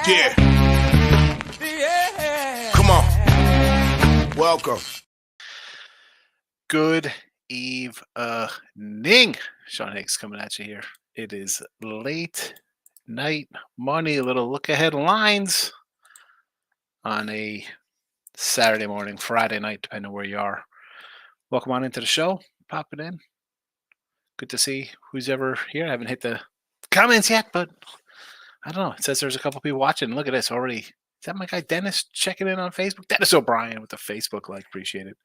Yeah. Come on. Welcome. Good evening. Sean Higgs coming at you here. It is late night money, a little look ahead lines on a Saturday morning, Friday night, depending on where you are. Welcome on into the show. Pop it in. Good to see who's ever here. I haven't hit the comments yet, but I don't know. It says there's a couple people watching. Look at this already. Is that my guy Dennis checking in on Facebook? Dennis O'Brien with the Facebook like. Appreciate it.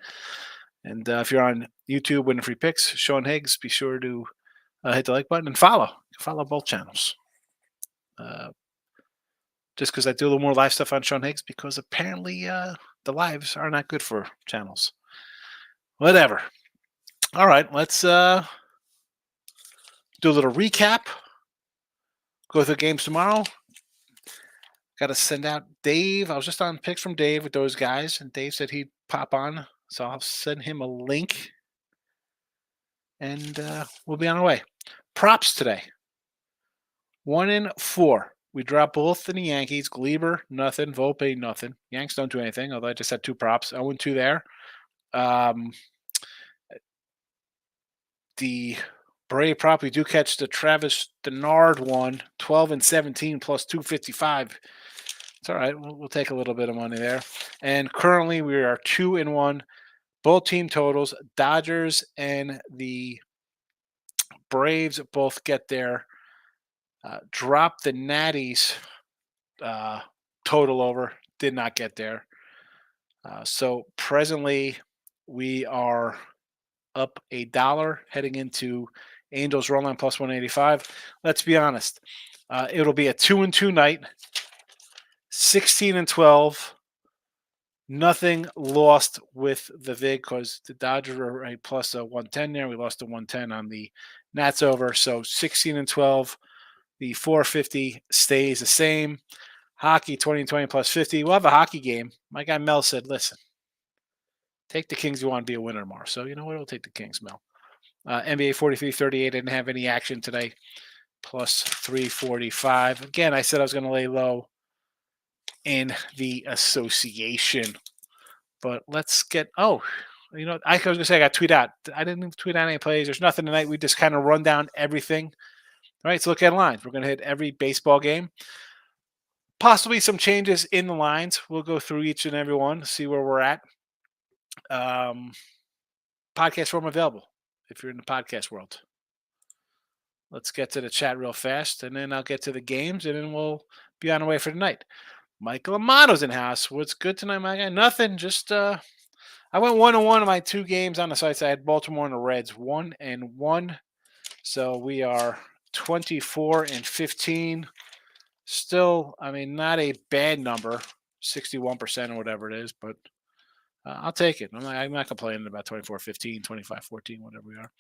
And if you're on YouTube, Winning Free Picks, Sean Higgs, be sure to hit the like button and follow. Follow both channels. Just because I do a little more live stuff on Sean Higgs, because apparently the lives are not good for channels. Whatever. All right, let's do a little recap. Go through the games tomorrow. Got to send out Dave. I was just on picks from Dave with those guys, and Dave said he'd pop on. So I'll send him a link, and we'll be on our way. Props today. 1-4. We dropped both in the Yankees. Gleber, nothing. Volpe, nothing. Yanks don't do anything, although I just had 2 props. 0-2 there. The Brave prop, we do catch the Travis Denard one, 12-17 plus 255. It's all right. We'll take a little bit of money there. And currently we are 2-1. Both team totals, Dodgers and the Braves both get there. Drop the Natties total over. Did not get there. So presently we are up $1 heading into Angels run line plus 185. Let's be honest. It'll be a 2-2 night. 16-12. Nothing lost with the VIG because the Dodgers are a plus 110 there. We lost a 110 on the Nats over. So 16-12. The 450 stays the same. Hockey 20-20 plus 50. We'll have a hockey game. My guy Mel said, listen, take the Kings. You want to be a winner tomorrow. So you know what? We'll take the Kings, Mel. NBA 43-38 didn't have any action today. Plus 345. Again, I said I was going to lay low in the association. But let's get I was going to say I got tweet out. I didn't even tweet out any plays. There's nothing tonight. We just kind of run down everything. All right, so look at lines. We're going to hit every baseball game. Possibly some changes in the lines. We'll go through each and every one, see where we're at. Podcast form available if you're in the podcast world. Let's get to the chat real fast, and then I'll get to the games, and then we'll be on our way for the night. Michael Amato's in house. What's good tonight, my guy? Nothing. Just I went 1-1 in my 2 games on the sites. I had Baltimore and the Reds 1-1. So we are 24-15. Still, I mean, not a bad number, 61% or whatever it is, but I'll take it. I'm not complaining about 24-15, 25-14, whatever we are.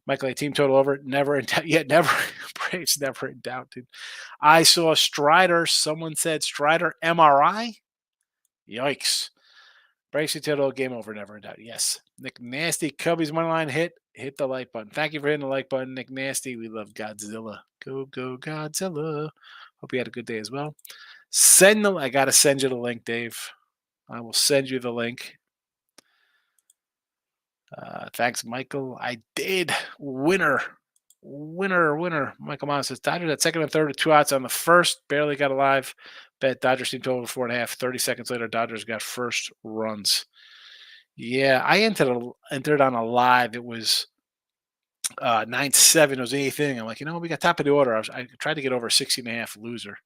Michael A. Team total over. Never in doubt. Yeah, never. Braves never in doubt, dude. I saw Strider. Someone said Strider MRI. Yikes. Braves total game over. Never in doubt. Yes. Nick Nasty. Cubbies money line hit. Hit the like button. Thank you for hitting the like button, Nick Nasty. We love Godzilla. Go, go, Godzilla. Hope you had a good day as well. I got to send you the link, Dave. I will send you the link. Thanks, Michael. I did. Winner. Michael Mon says Dodgers at second and third with 2 outs on the first. Barely got alive. Bet Dodgers team total 4.5. 30 seconds later, Dodgers got first runs. Yeah, I entered on a live. It was 9-7. It was the 8th inning. I'm like, we got top of the order. I tried to get over 60.5 loser.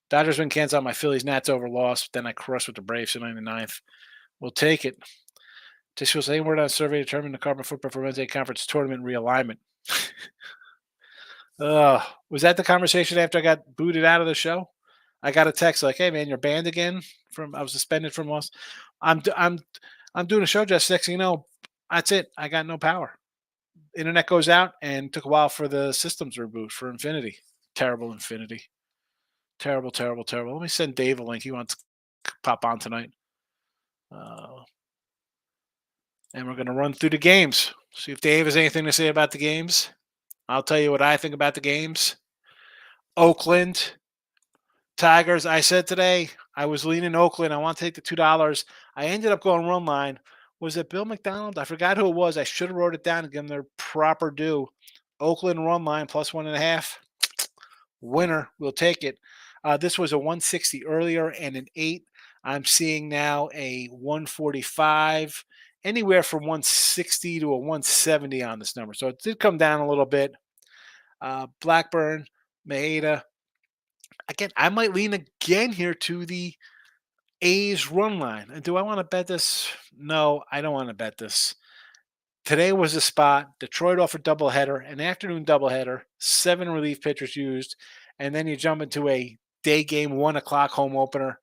Dodgers win, cancel out my Phillies. Nats over loss. Then I crushed with the Braves in the 9th. We'll take it. Just was saying word on survey determined the Carbon Football for Wednesday Conference tournament realignment. Was that the conversation after I got booted out of the show? I got a text like, "Hey man, you're banned again." I was suspended from loss. I'm doing a show just next thing you know, that's it. I got no power. Internet goes out, and it took a while for the systems reboot for Infinity. Terrible Infinity. Terrible. Let me send Dave a link. He wants to pop on tonight. And we're going to run through the games. See if Dave has anything to say about the games. I'll tell you what I think about the games. Oakland Tigers, I said today I was leaning Oakland. I want to take the $2. I ended up going run line. Was it Bill McDonald? I forgot who it was. I should have wrote it down and given them their proper due. Oakland run line plus 1.5. Winner. We'll take it. This was a 160 earlier and an 8. I'm seeing now a 145, anywhere from 160 to a 170 on this number. So it did come down a little bit. Blackburn, Maeda. Again, I might lean again here to the A's run line. And do I want to bet this? No, I don't want to bet this. Today was the spot. Detroit offered doubleheader, an afternoon doubleheader, 7 relief pitchers used, and then you jump into a day game 1 o'clock home opener.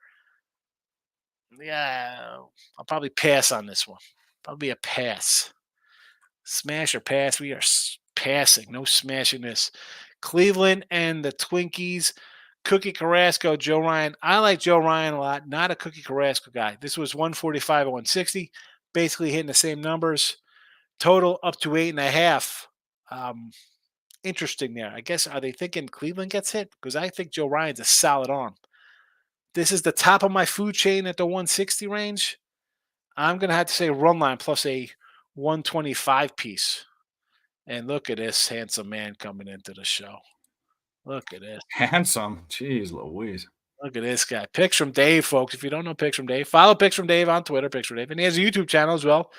Yeah, I'll probably pass on this one. Probably a pass. Smash or pass. We are passing. No smashing this. Cleveland and the Twinkies. Cookie Carrasco, Joe Ryan. I like Joe Ryan a lot. Not a Cookie Carrasco guy. This was 145 and 160. Basically hitting the same numbers. Total up to 8.5. Interesting there. I guess, are they thinking Cleveland gets hit? Because I think Joe Ryan's a solid arm. This is the top of my food chain at the 160 range. I'm going to have to say run line plus a 125 piece. And look at this handsome man coming into the show. Look at this. Handsome. Jeez Louise. Look at this guy. Picks from Dave, folks. If you don't know Picks from Dave, follow Picks from Dave on Twitter, Picks from Dave. And he has a YouTube channel as well.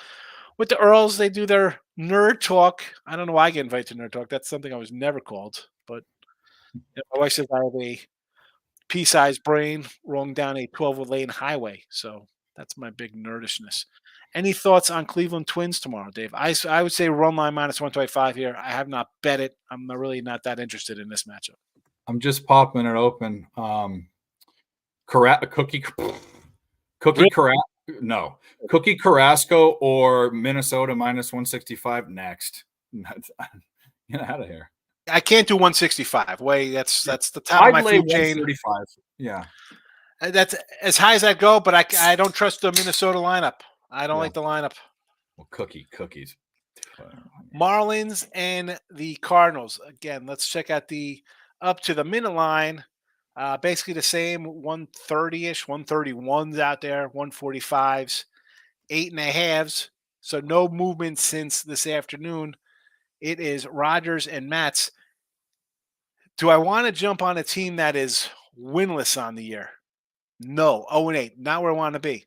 With the Earls, they do their nerd talk. I don't know why I get invited to nerd talk. That's something I was never called. But my wife says I have a pea-sized brain rolling down a 12-lane highway. So that's my big nerdishness. Any thoughts on Cleveland Twins tomorrow, Dave? I would say run line minus 125 here. I have not bet it. I'm really not that interested in this matchup. I'm just popping it open. Cookie Carrasco or Minnesota minus 165 next. Get out of here. I can't do 165. That's the top of my food chain. 135. Yeah. That's as high as I go, but I don't trust the Minnesota lineup. I don't like the lineup. Well, cookies. Marlins and the Cardinals. Again, let's check out the up to the minute line. Basically the same 130-ish, 131s out there, 145s, 8.5s. So no movement since this afternoon. It is Rogers and Mats. Do I want to jump on a team that is winless on the year? No. 0-8. Not where I want to be.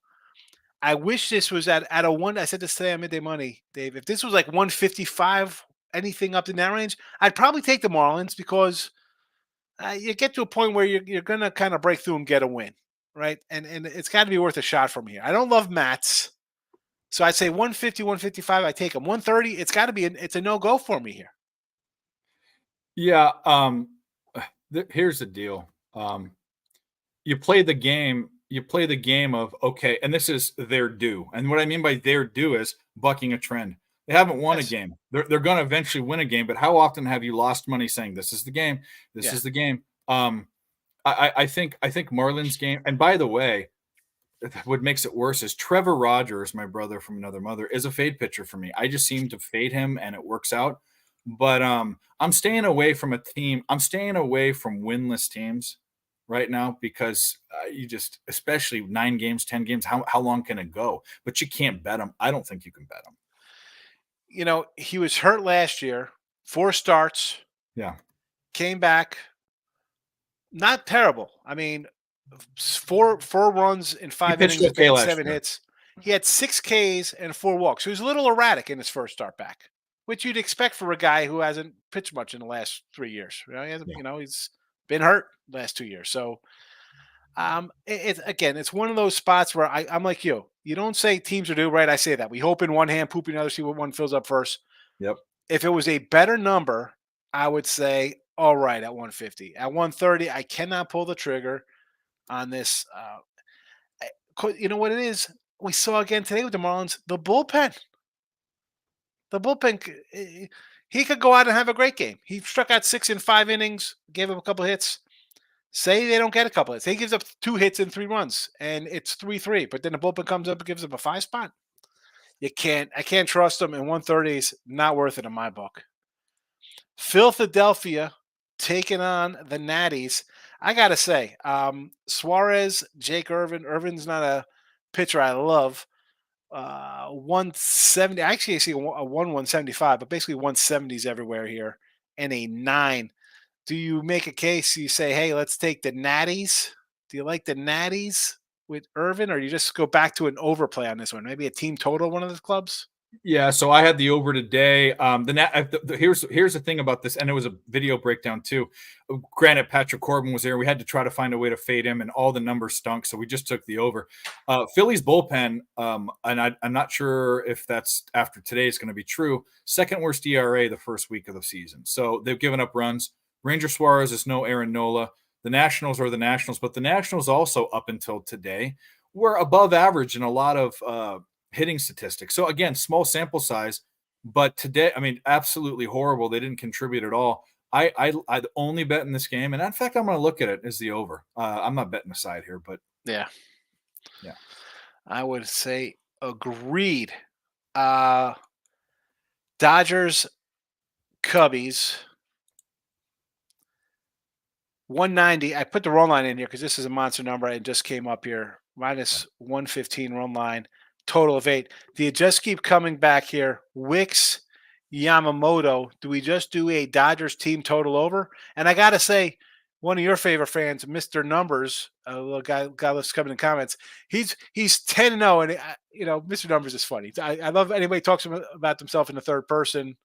I wish this was at a one. I said this today on Midday Money, Dave. If this was like 155, anything up in that range, I'd probably take the Marlins because you get to a point where you're going to kind of break through and get a win, right? And it's got to be worth a shot from here. I don't love Mats. So I'd say 150, 155, I take them. 130, it's got to be it's a no-go for me here. Yeah. Here's the deal. You play the game of, okay, and this is their due. And what I mean by their due is bucking a trend. They haven't won a game. They're going to eventually win a game, but how often have you lost money saying this is the game? This is the game. I think Marlins game, and by the way, what makes it worse is Trevor Rogers, my brother from another mother, is a fade pitcher for me. I just seem to fade him and it works out. But I'm staying away from a team. I'm staying away from winless teams right now because you just, especially 9 games, 10 games, how long can it go? But you can't bet them. I don't think you can bet them. You know, he was hurt last year, 4 starts. Yeah. Came back. Not terrible. I mean, four runs in 5 innings, okay 7 hits. He had 6 Ks and 4 walks. He was a little erratic in his first start back, which you'd expect for a guy who hasn't pitched much in the last 3 years. You know, he's been hurt the last 2 years. So, it's one of those spots where I'm like you. You don't say teams are due, right? I say that. We hope in one hand, poop in the other, see what one fills up first. Yep. If it was a better number, I would say, all right, at 150. At 130, I cannot pull the trigger on this. You know what it is? We saw again today with the Marlins, the bullpen. The bullpen, he could go out and have a great game. He struck out 6 in 5 innings, gave him a couple hits. Say they don't get a couple hits. He gives up 2 hits and 3 runs, and it's 3-3. But then the bullpen comes up and gives up a 5 spot. I can't trust him, and 130 is not worth it in my book. Philadelphia taking on the Natties. I gotta say, Suarez, Jake Irvin. Irvin's not a pitcher I love. 170. Actually, I see a 175, but basically 170s everywhere here, and a 9. Do you make a case? You say, hey, let's take the Natties. Do you like the Natties with Irvin, or you just go back to an overplay on this one? Maybe a team total, one of the clubs? Yeah, so I had the over today. Here's the thing about this, and it was a video breakdown too. Granted, Patrick Corbin was there. We had to try to find a way to fade him, and all the numbers stunk, so we just took the over. Philly's bullpen, I'm not sure if that's after today is going to be true. Second worst ERA the first week of the season, so they've given up runs. Ranger Suarez is no Aaron Nola. The Nationals are the Nationals, but the Nationals also up until today were above average in a lot of hitting statistics. So again, small sample size, but today, I mean, absolutely horrible. They didn't contribute at all. I'd only bet in this game, and in fact, I'm going to look at it as the over. I'm not betting the side here, but Yeah, yeah. I would say agreed. Dodgers, Cubbies, 190. I put the run line in here because this is a monster number. It just came up here. Minus 115 run line, total of 8. Do you just keep coming back here? Wicks, Yamamoto. Do we just do a Dodgers team total over? And I got to say, one of your favorite fans, Mr. Numbers, a little guy that's coming in comments. He's 10-0, and Mr. Numbers is funny. I love anybody talks about themselves in the third person.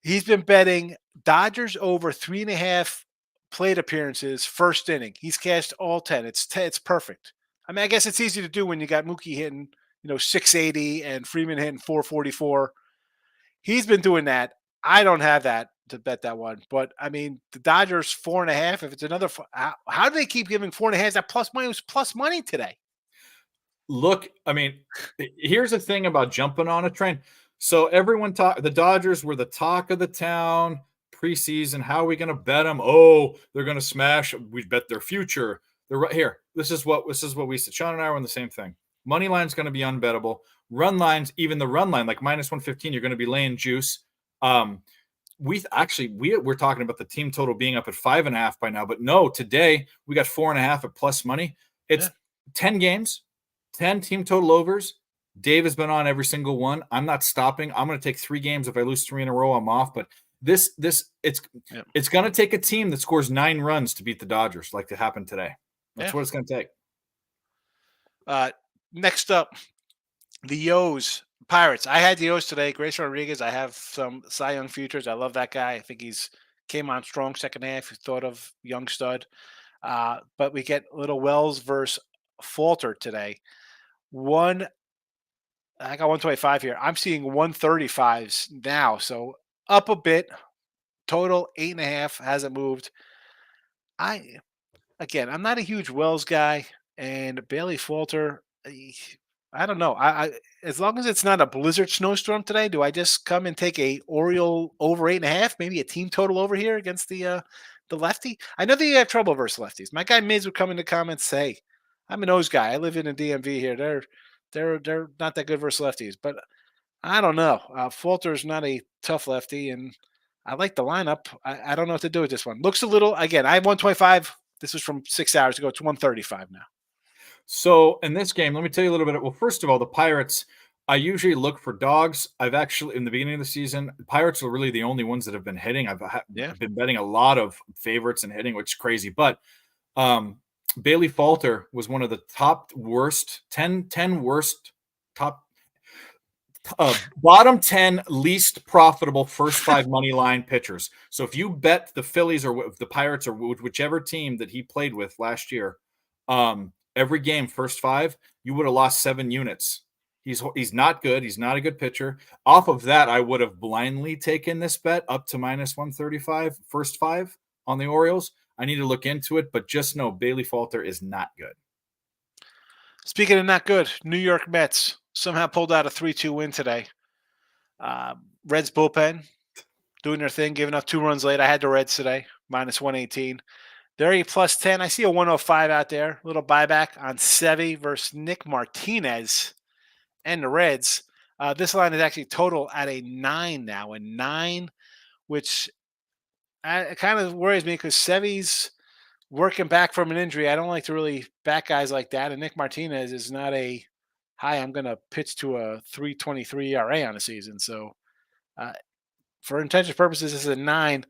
He's been betting Dodgers over 3.5 plate appearances first inning. He's cashed all 10. It's perfect. I mean, I guess it's easy to do when you got Mookie hitting 680 and Freeman hitting 444. He's been doing that. I don't have that to bet that one, but I mean, the Dodgers 4.5. If it's another, how do they keep giving 4.5? That plus money was plus money today. Look, I mean, here's the thing about jumping on a train. So everyone the Dodgers were the talk of the town preseason. How are we going to bet them? Oh, they're going to smash. We bet their future. They're right here. This is what we said. Sean and I were on the same thing. Money line's going to be unbettable. Run lines, even the run line, like minus 115, you're going to be laying juice. We're talking about the team total being up at 5.5 by now, but no, today we got 4.5 at plus money. It's 10 games, 10 team total overs. Dave has been on every single one. I'm not stopping. I'm going to take 3 games. If I lose 3 in a row, I'm off. But it's going to take a team that scores 9 runs to beat the Dodgers, like it happened today. That's what it's going to take. Next up, the O's Pirates. I had the O's today. Grace Rodriguez. I have some Cy Young futures. I love that guy. I think he's came on strong second half. You thought of young stud. But we get little Wells versus Falter today. I got 125 here. I'm seeing 135s now. So up a bit. Total 8.5. Hasn't moved. I'm not a huge Wells guy, and Bailey Falter. I don't know. I as long as it's not a blizzard snowstorm today, do I just come and take a Oriole over 8.5? Maybe a team total over here against the lefty. I know that you have trouble versus lefties. My guy Miz would come in the comments say, "I'm an O's guy. I live in a DMV here. They're not that good versus lefties." But I don't know. Falter's not a tough lefty, and I like the lineup. I don't know what to do with this one. Looks a little. Again, I have 125. This was from 6 hours ago. It's 135 now. So in this game, let me tell you a little bit. Well, first of all, the Pirates, I usually look for dogs. I've actually, in the beginning of the season, the Pirates are really the only ones that have been hitting. I've been betting a lot of favorites and hitting, which is crazy. But Bailey Falter was one of the top worst, 10 worst top bottom 10 least profitable first 5 money line pitchers. So if you bet the Phillies or the Pirates or whichever team that he played with last year, every game, first 5, you would have lost 7 units. He's not good. He's not a good pitcher. Off of that, I would have blindly taken this bet up to minus 135, first 5 on the Orioles. I need to look into it, but just know Bailey Falter is not good. Speaking of not good, New York Mets somehow pulled out a 3-2 win today. Reds bullpen doing their thing, giving up 2 runs late. I had the Reds today, minus 118. They're a plus 10. I see a 105 out there. A little buyback on Sevy versus Nick Martinez and the Reds. This line is actually total at a 9 now. A 9, which it kind of worries me because Sevy's working back from an injury. I don't like to really back guys like that. And Nick Martinez is not a hi. I'm going to pitch to a 3.23 ERA on the season. So uh, for intention purposes, this is a 9.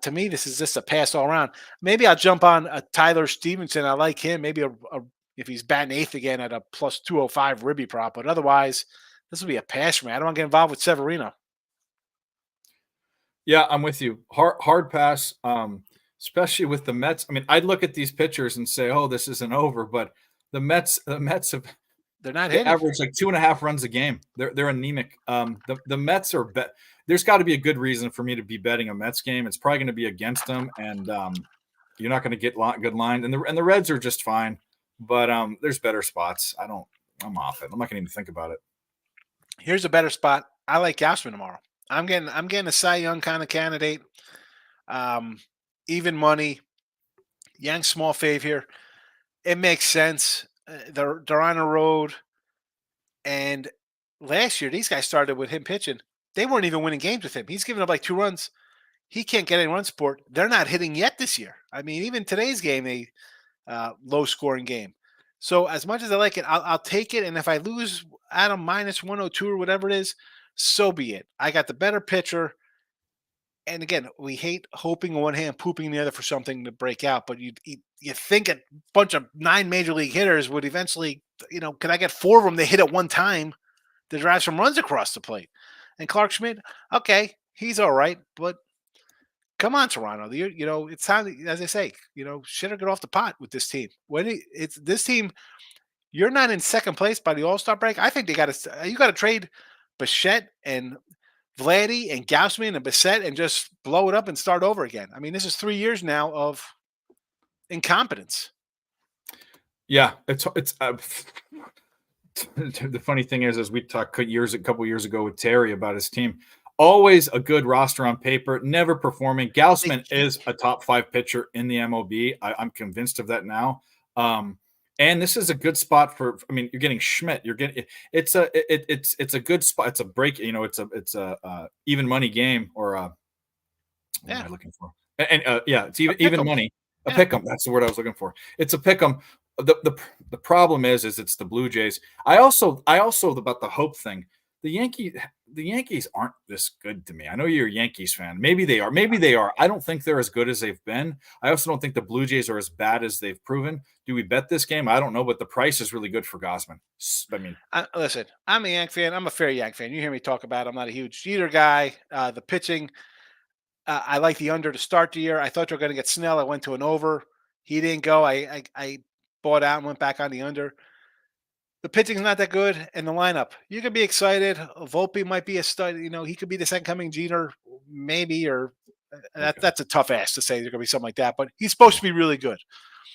To me, this is just a pass all around. Maybe I'll jump on a Tyler Stevenson. I like him. Maybe if he's batting 8th again at a plus 205 Ribby prop. But otherwise, this will be a pass for me. I don't want to get involved with Severino. Yeah, I'm with you. Hard pass, especially with the Mets. I mean, I'd look at these pitchers and say, "Oh, this isn't over," but the Mets have They're not they hitting. average like 2.5 runs a game. They're anemic. The Mets are bet. There's got to be a good reason for me to be betting a Mets game. It's probably going to be against them, and you're not going to get good line. And the Reds are just fine, but there's better spots. I'm off it. I'm not going to even think about it. Here's a better spot. I like Gausman tomorrow. I'm getting a Cy Young kind of candidate. Even money. Yanks small fave here. It makes sense. They're on a road, and last year these guys started with him pitching. They weren't even winning games with him. He's giving up like 2 runs. He can't get any run support. They're not hitting yet this year. I mean, even today's game, a low scoring game. So as much as I like it, I'll take it. And if I lose at a minus 102 or whatever it is, so be it. I got the better pitcher. And again, we hate hoping on one hand, pooping in the other for something to break out. But you think a bunch of 9 major league hitters would eventually, can I get 4 of them to hit at one time to drive some runs across the plate? And Clark Schmidt, okay, he's all right, but come on, Toronto. It's time, as I say, shit or get off the pot with this team. It's this team, you're not in second place by the All-Star break. I think you got to trade Bichette and Vladdy and Gausman and Bissett and just blow it up and start over again. I mean, this is 3 years now of incompetence. Yeah, it's the funny thing is, as we talked a couple years ago with Terry about his team, always a good roster on paper, never performing. Gausman is a top 5 pitcher in the MLB. I'm convinced of that now. And this is a good spot for. I mean, you're getting Schmidt. You're getting it's a good spot. It's a break. It's a even money game or what am I looking for? And it's even money. A pick 'em. That's the word I was looking for. It's a pick 'em. The problem is it's the Blue Jays. I also about the hope thing. The Yankees aren't this good to me. I know you're a Yankees fan. Maybe they are. Maybe they are. I don't think they're as good as they've been. I also don't think the Blue Jays are as bad as they've proven. Do we bet this game? I don't know, but the price is really good for Gausman. I mean, listen, I'm a Yank fan. I'm a fair Yank fan. You hear me talk about it. I'm not a huge Jeter guy. The pitching, I like the under to start the year. I thought they were going to get Snell. I went to an over. He didn't go. I bought out and went back on the under. The pitching's not that good, and the lineup. You could be excited. Volpe might be a stud. He could be the second coming Jeter, maybe, or that's a tough ask to say there's going to be something like that. But he's supposed to be really good.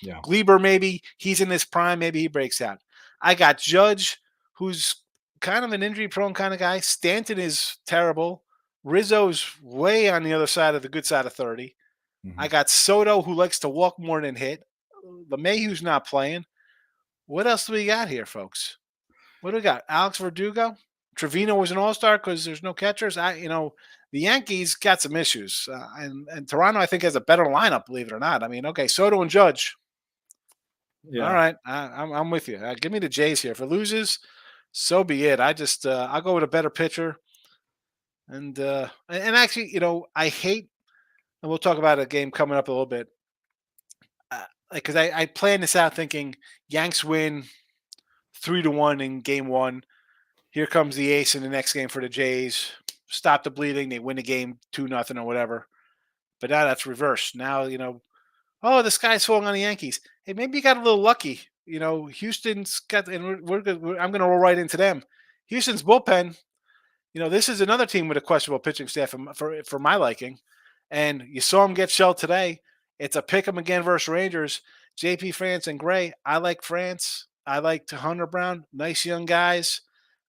Yeah, Gleber, maybe he's in his prime. Maybe he breaks out. I got Judge, who's kind of an injury-prone kind of guy. Stanton is terrible. Rizzo's way on the other side of the good side of 30. Mm-hmm. I got Soto, who likes to walk more than hit. LeMahieu's not playing. What else do we got here, folks? What do we got? Alex Verdugo? Trevino was an all-star because there's no catchers. The Yankees got some issues. And Toronto, I think, has a better lineup, believe it or not. I mean, okay, Soto and Judge. Yeah. All right. I'm with you. Give me the Jays here. If it loses, so be it. I'll go with a better pitcher. And actually, I hate, and we'll talk about a game coming up a little bit. Because I planned this out thinking Yanks win 3-1 in game 1. Here comes the ace in the next game for the Jays. Stop the bleeding. They win the game 2-0 or whatever. But now that's reversed. Now, oh, the sky's falling on the Yankees. Hey, maybe you got a little lucky. Houston's got, and I'm going to roll right into them. Houston's bullpen. This is another team with a questionable pitching staff for my liking. And you saw them get shelled today. It's a pick 'em again versus Rangers. JP France and Gray. I like France. I like Hunter Brown. Nice young guys.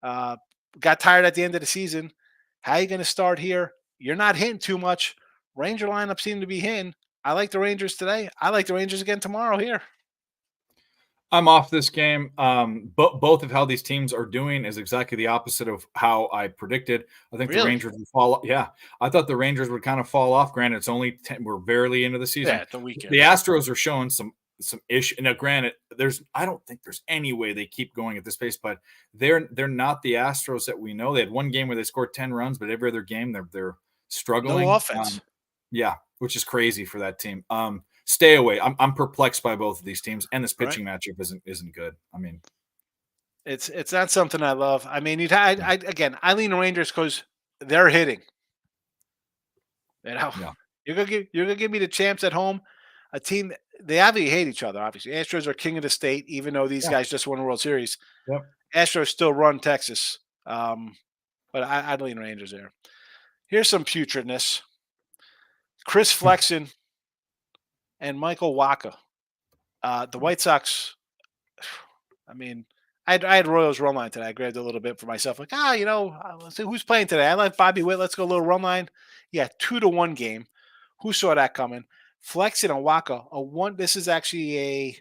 Got tired at the end of the season. How are you going to start here? You're not hitting too much. Ranger lineup seem to be hitting. I like the Rangers today. I like the Rangers again tomorrow here. I'm off this game. But both of how these teams are doing is exactly the opposite of how I predicted. I think the Really? Rangers would fall. Yeah, I thought the Rangers would kind of fall off. Granted, it's only 10, we're barely into the season. Yeah, the weekend. The Astros are showing some issue. Now, granted, I don't think there's any way they keep going at this pace, but they're not the Astros that we know. They had one game where they scored 10 runs, but every other game they're struggling. No offense. Yeah, which is crazy for that team. Stay away. I'm perplexed by both of these teams, and this pitching matchup isn't good. I mean, It's not something I love. I mean, I lean the Rangers because they're hitting. You know, yeah, you're gonna give me the champs at home, a team they obviously hate each other. Obviously, Astros are king of the state, even though these yeah, guys just won a World Series. yep. Astros still run Texas, but I'd lean Rangers there. Here's some putridness: Chris Flexen and Michael Wacha. The White Sox. I mean, I had Royals run line today. I grabbed a little bit for myself. Like, let's see who's playing today. I like Bobby Witt. Let's go a little run line. Yeah, 2-1 game. Who saw that coming? Flexing and Waka. This is actually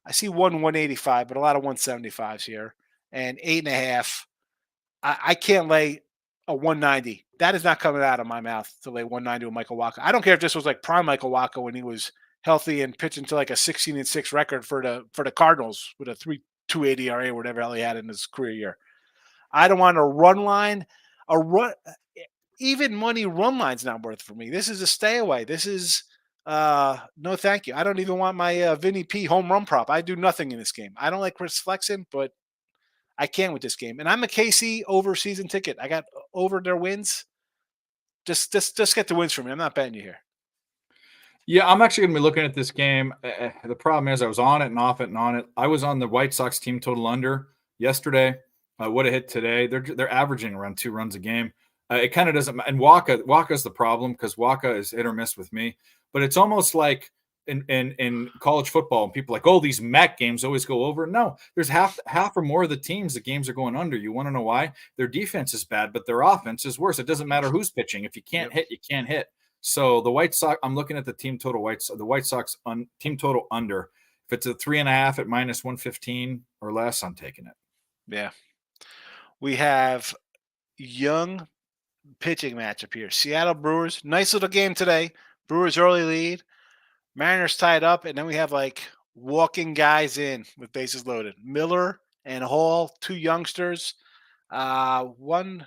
I see 185, but a lot of 175s here. And 8.5. I can't lay a 190. That is not coming out of my mouth to lay 190 with Michael Waka. I don't care if this was like prime Michael Waka when he was healthy and pitching to like a 16-6 record for the Cardinals with a 3.28 ERA or whatever hell he had in his career year. I don't want a run line. A run, even money run line's not worth it for me. This is a stay away. This is no thank you. I don't even want my Vinny P home run prop. I do nothing in this game. I don't like Chris Flexen, but I can with this game. And I'm a KC over season ticket. I got over their wins. Just get the wins for me. I'm not betting you here. Yeah, I'm actually going to be looking at this game. The problem is I was on it and off it and on it. I was on the White Sox team total under yesterday. I would have hit today. They're averaging around 2 runs a game. It kind of doesn't. And Waka's the problem because Waka is hit or miss with me. But it's almost like in college football, and people are like, oh, these MAC games always go over. No, there's half or more of the teams the games are going under. You want to know why? Their defense is bad, but their offense is worse. It doesn't matter who's pitching. If you can't hit, you can't hit. So the White Sox, I'm looking at the team total the White Sox team total under. If it's a 3.5 at -115 or less, I'm taking it. Yeah. We have young pitching matchup here. Seattle Brewers, nice little game today. Brewers early lead. Mariners tied up, and then we have like walking guys in with bases loaded. Miller and Hall, 2 youngsters. One.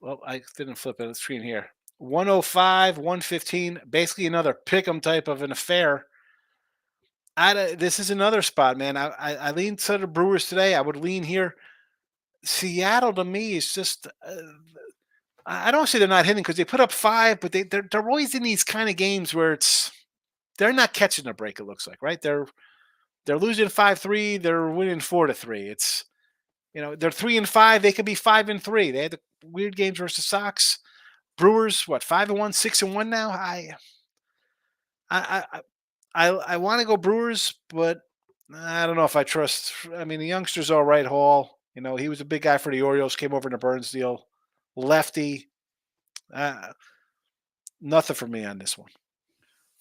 Well, I didn't flip it. Let's screen here. 105, 115. Basically another pick'em type of an affair. This is another spot, man. I lean to the Brewers today. I would lean here. Seattle to me is just. I don't say they're not hitting because they put up 5, but they're always in these kind of games where they're not catching a break. It looks like, right? They're losing 5-3. They're winning 4-3. It's they're 3-5. They could be 5-3. They had the weird games versus Sox. Brewers, what 5-1, 6-1 now? I want to go Brewers, but I don't know if I trust. I mean, the youngster's all right. Hall, he was a big guy for the Orioles. Came over in the Burns deal. Lefty. Nothing for me on this one.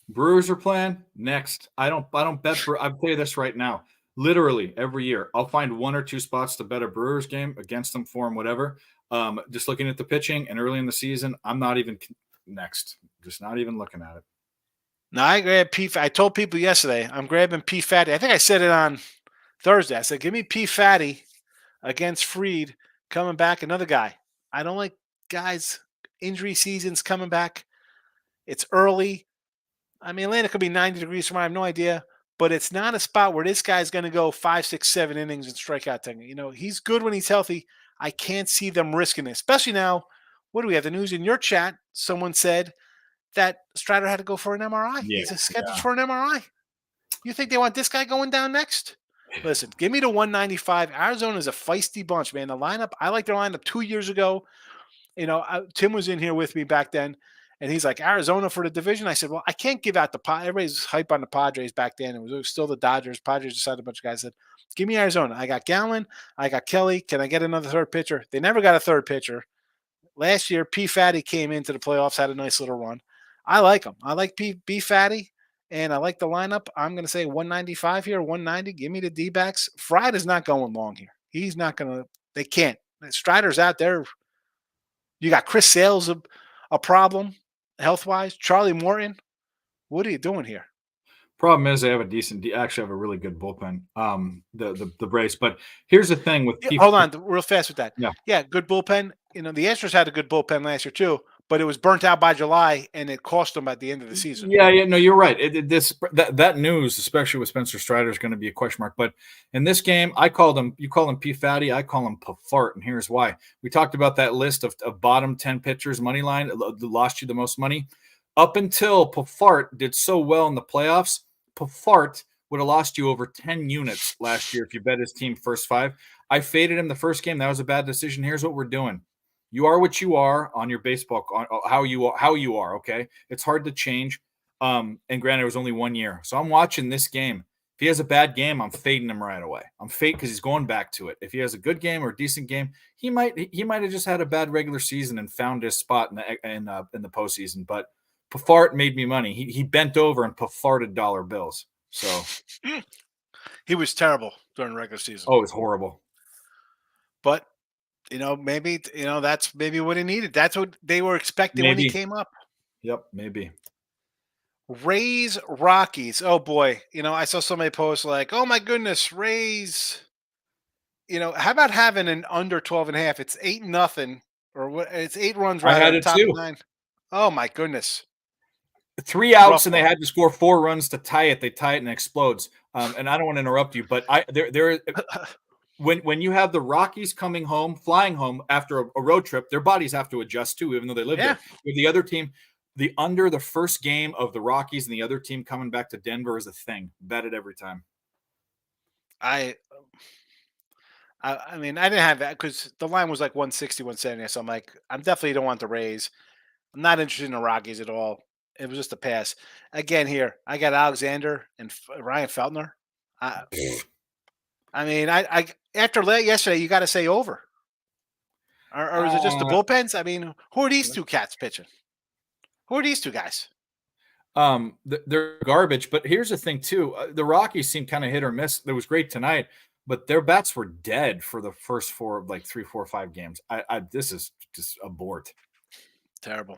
Brewers are playing next. I don't bet for. I'll tell you this right now. Literally every year, I'll find 1 or 2 spots to bet a Brewers game against them, for them, whatever. Just looking at the pitching and early in the season, I'm not even next. Just not even looking at it. No, I grabbed P. I told people yesterday I'm grabbing P. Fatty. I think I said it on Thursday. I said, give me P. Fatty against Fried coming back. Another guy. I don't like guys. Injury seasons coming back. It's early. I mean, Atlanta could be 90 degrees tomorrow. I have no idea. But it's not a spot where this guy's going to go 5, 6, 7 innings and strike out 10. He's good when he's healthy. I can't see them risking it, especially now. What do we have? The news in your chat. Someone said that Strider had to go for an MRI. Yeah, He's scheduled for an MRI. You think they want this guy going down next? Listen, give me the 195. Arizona is a feisty bunch, man. The lineup, I liked their lineup 2 years ago. Tim was in here with me back then, and he's like, Arizona for the division. I said, well, I can't give out the Padres. Everybody's hype on the Padres back then. It was still the Dodgers. Padres decided a bunch of guys said, give me Arizona. I got Gallen. I got Kelly. Can I get another third pitcher? They never got a third pitcher. Last year, P. Fatty came into the playoffs, had a nice little run. I like him. I like P. Fatty. and I like the lineup. I'm going to say 195 here, 190. Give me the D-backs. Fried is not going long here. He's not going to. They can't. Strider's out there. You got Chris Sale's a problem health wise. Charlie Morton. What are you doing here? Problem is they have a decent, actually have a really good bullpen. The Braves. But here's the thing with Yeah, people. hold on, real fast with that. Yeah. Yeah, good bullpen. You know, the Astros had a good bullpen last year too, but it was burnt out by July, and it cost them at the end of the season. Yeah, no, you're right. That news, especially with Spencer Strider, is going to be a question mark. But in this game, you call him P Fatty, I call him Pafart, and here's why. We talked about that list of bottom 10 pitchers money line that lost you the most money. Up until Pafart did so well in the playoffs, Pafart would have lost you over 10 units last year if you bet his team first 5. I faded him the first game. That was a bad decision. Here's what we're doing. You are what you are on your baseball, how you are. Okay, it's hard to change. And granted, it was only 1 year, so I'm watching this game. If he has a bad game, I'm fading him right away. I'm fading because he's going back to it. If he has a good game or a decent game, he might have just had a bad regular season and found his spot in the postseason. But Pafart made me money. He bent over and Pafarted dollar bills. So he was terrible during the regular season. Oh, it's horrible. But maybe that's maybe what he needed. That's what they were expecting when he came up. Yep, maybe. Rays Rockies. Oh boy, I saw somebody post like, "Oh my goodness, Rays." How about having an under 12.5? It's 8-0, or what? It's 8 runs right I had on it top too. 9. Oh my goodness. 3 outs and they had to score 4 runs to tie it. They tie it and it explodes. And I don't want to interrupt you, but there when you have the Rockies flying home after a road trip, their bodies have to adjust too, even though they live there. With the other team, the first game of the Rockies and the other team coming back to Denver is a thing. Bet it every time. I mean, I didn't have that because the line was like 160, 170. So I'm like, I definitely don't want the Rays. I'm not interested in the Rockies at all. It was just a pass. Again, here I got Alexander and Ryan Feltner. I mean, I after yesterday, you got to say over. Or is it just the bullpens? I mean, who are these two cats pitching? Who are these two guys? They're garbage. But here's the thing, too. The Rockies seem kind of hit or miss. It was great tonight, but their bats were dead for the first 3, 4, 5 games. This is just abort. Terrible.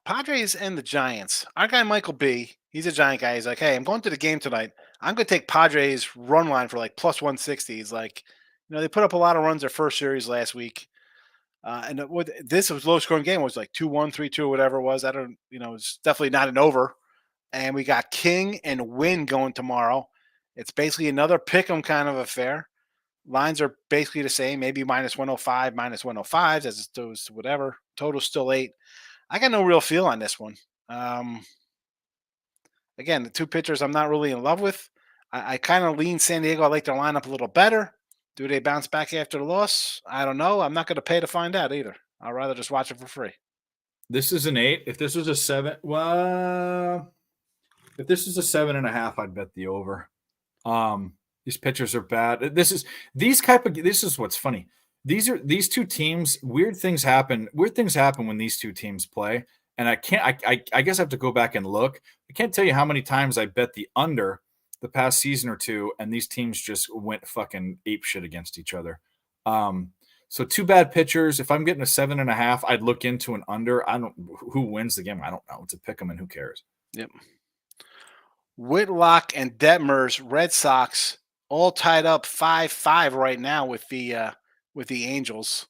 Padres and the Giants. Our guy Michael B, he's a Giant guy. He's like, hey, I'm going to the game tonight. I'm going to take Padres run line for like plus 160. He's like, they put up a lot of runs their first series last week. And this was low scoring game. It was like 2-1, 3-2, whatever it was. It's definitely not an over. And we got King and Win going tomorrow. It's basically another pick 'em kind of affair. Lines are basically the same, maybe minus 105, minus 105 as it goes to whatever. Total still 8. I got no real feel on this one. Again, the two pitchers I'm not really in love with. I kind of lean San Diego. I like their lineup a little better. Do they bounce back after the loss? I don't know. I'm not going to pay to find out either. I'd rather just watch it for free. This is an 8. If this was a 7, if this is a 7.5, I'd bet the over. These pitchers are bad. This is what's funny. These two teams, weird things happen when these two teams play. And I guess I have to go back and look. I can't tell you how many times I bet the under the past season or two, and these teams just went fucking ape shit against each other. So 2 bad pitchers. If I'm getting a 7.5, I'd look into an under. Who wins the game? I don't know. It's a pick 'em, and who cares? Yep. Whitlock and Detmers, Red Sox, all tied up 5-5 right now with the Angels.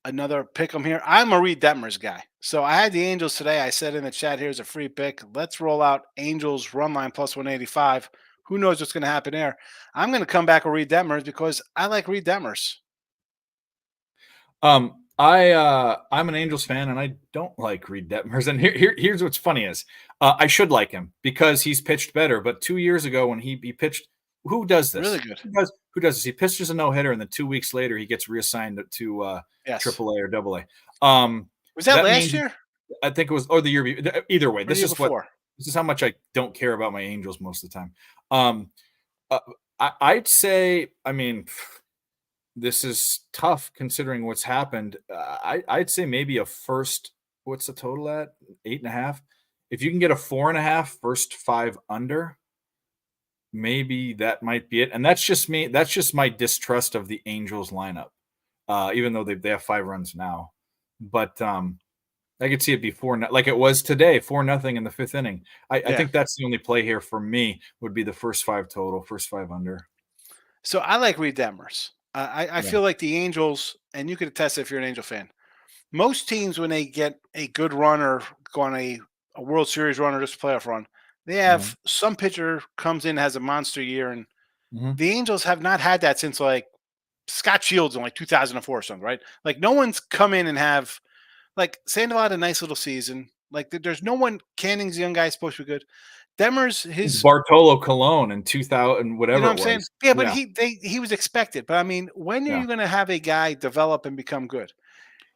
Another pick 'em here. I'm a Reed Detmers guy. So I had the Angels today. I said in the chat, here's a free pick. Let's roll out Angels run line plus 185. Who knows what's going to happen there? I'm going to come back with Reed Detmers because I like Reed Detmers. I'm an Angels fan, and I don't like Reed Detmers. And here's what's funny is I should like him because he's pitched better. But 2 years ago when he pitched, who does this? Really good. Who does this? He pitches a no-hitter, and then 2 weeks later he gets reassigned to AAA or AA. Was that last year? I think it was, or the year before. Either way, this is how much I don't care about my Angels most of the time. I'd say, this is tough considering what's happened. I'd say maybe a first. What's the total at? 8.5. If you can get a 4.5 first 5 under, maybe that might be it. And that's just me. That's just my distrust of the Angels lineup. Even though they have 5 runs now, but I could see it be 4, like it was today, 4-0 in the 5th inning. I think that's the only play here for me would be the first 5 total, first 5 under. So I like Reed Detmers. I feel like the Angels, and you could attest if you're an Angel fan. Most teams, when they get a good run or go on a World Series run or just a playoff run, they have some pitcher comes in, has a monster year, and the Angels have not had that since like Scott Shields in like 2004 or something, right? Like no one's come in and have like Sandoval had a nice little season. Like there's no one. Canning's a young guy, supposed to be good. Demers, Bartolo Colon in 2000, whatever you know what it I'm saying? was. Yeah, but he was expected. But I mean, when are you going to have a guy develop and become good?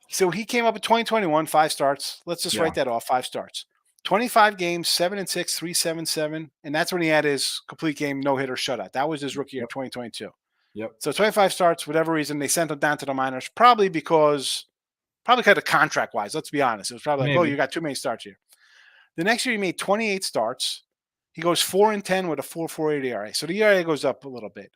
So he came up in 2021, 5 starts. Let's just write that off, 5 starts. 25 games, 7-6, 3.77, and that's when he had his complete game no-hitter shutout. That was his rookie year, 2022. Yep. So 25 starts, whatever reason, they sent him down to the minors, probably kind of contract-wise. Let's be honest. It was probably like, oh, you got too many starts here. The next year, he made 28 starts. He goes 4-10 with a 4.48 ERA. So the ERA goes up a little bit.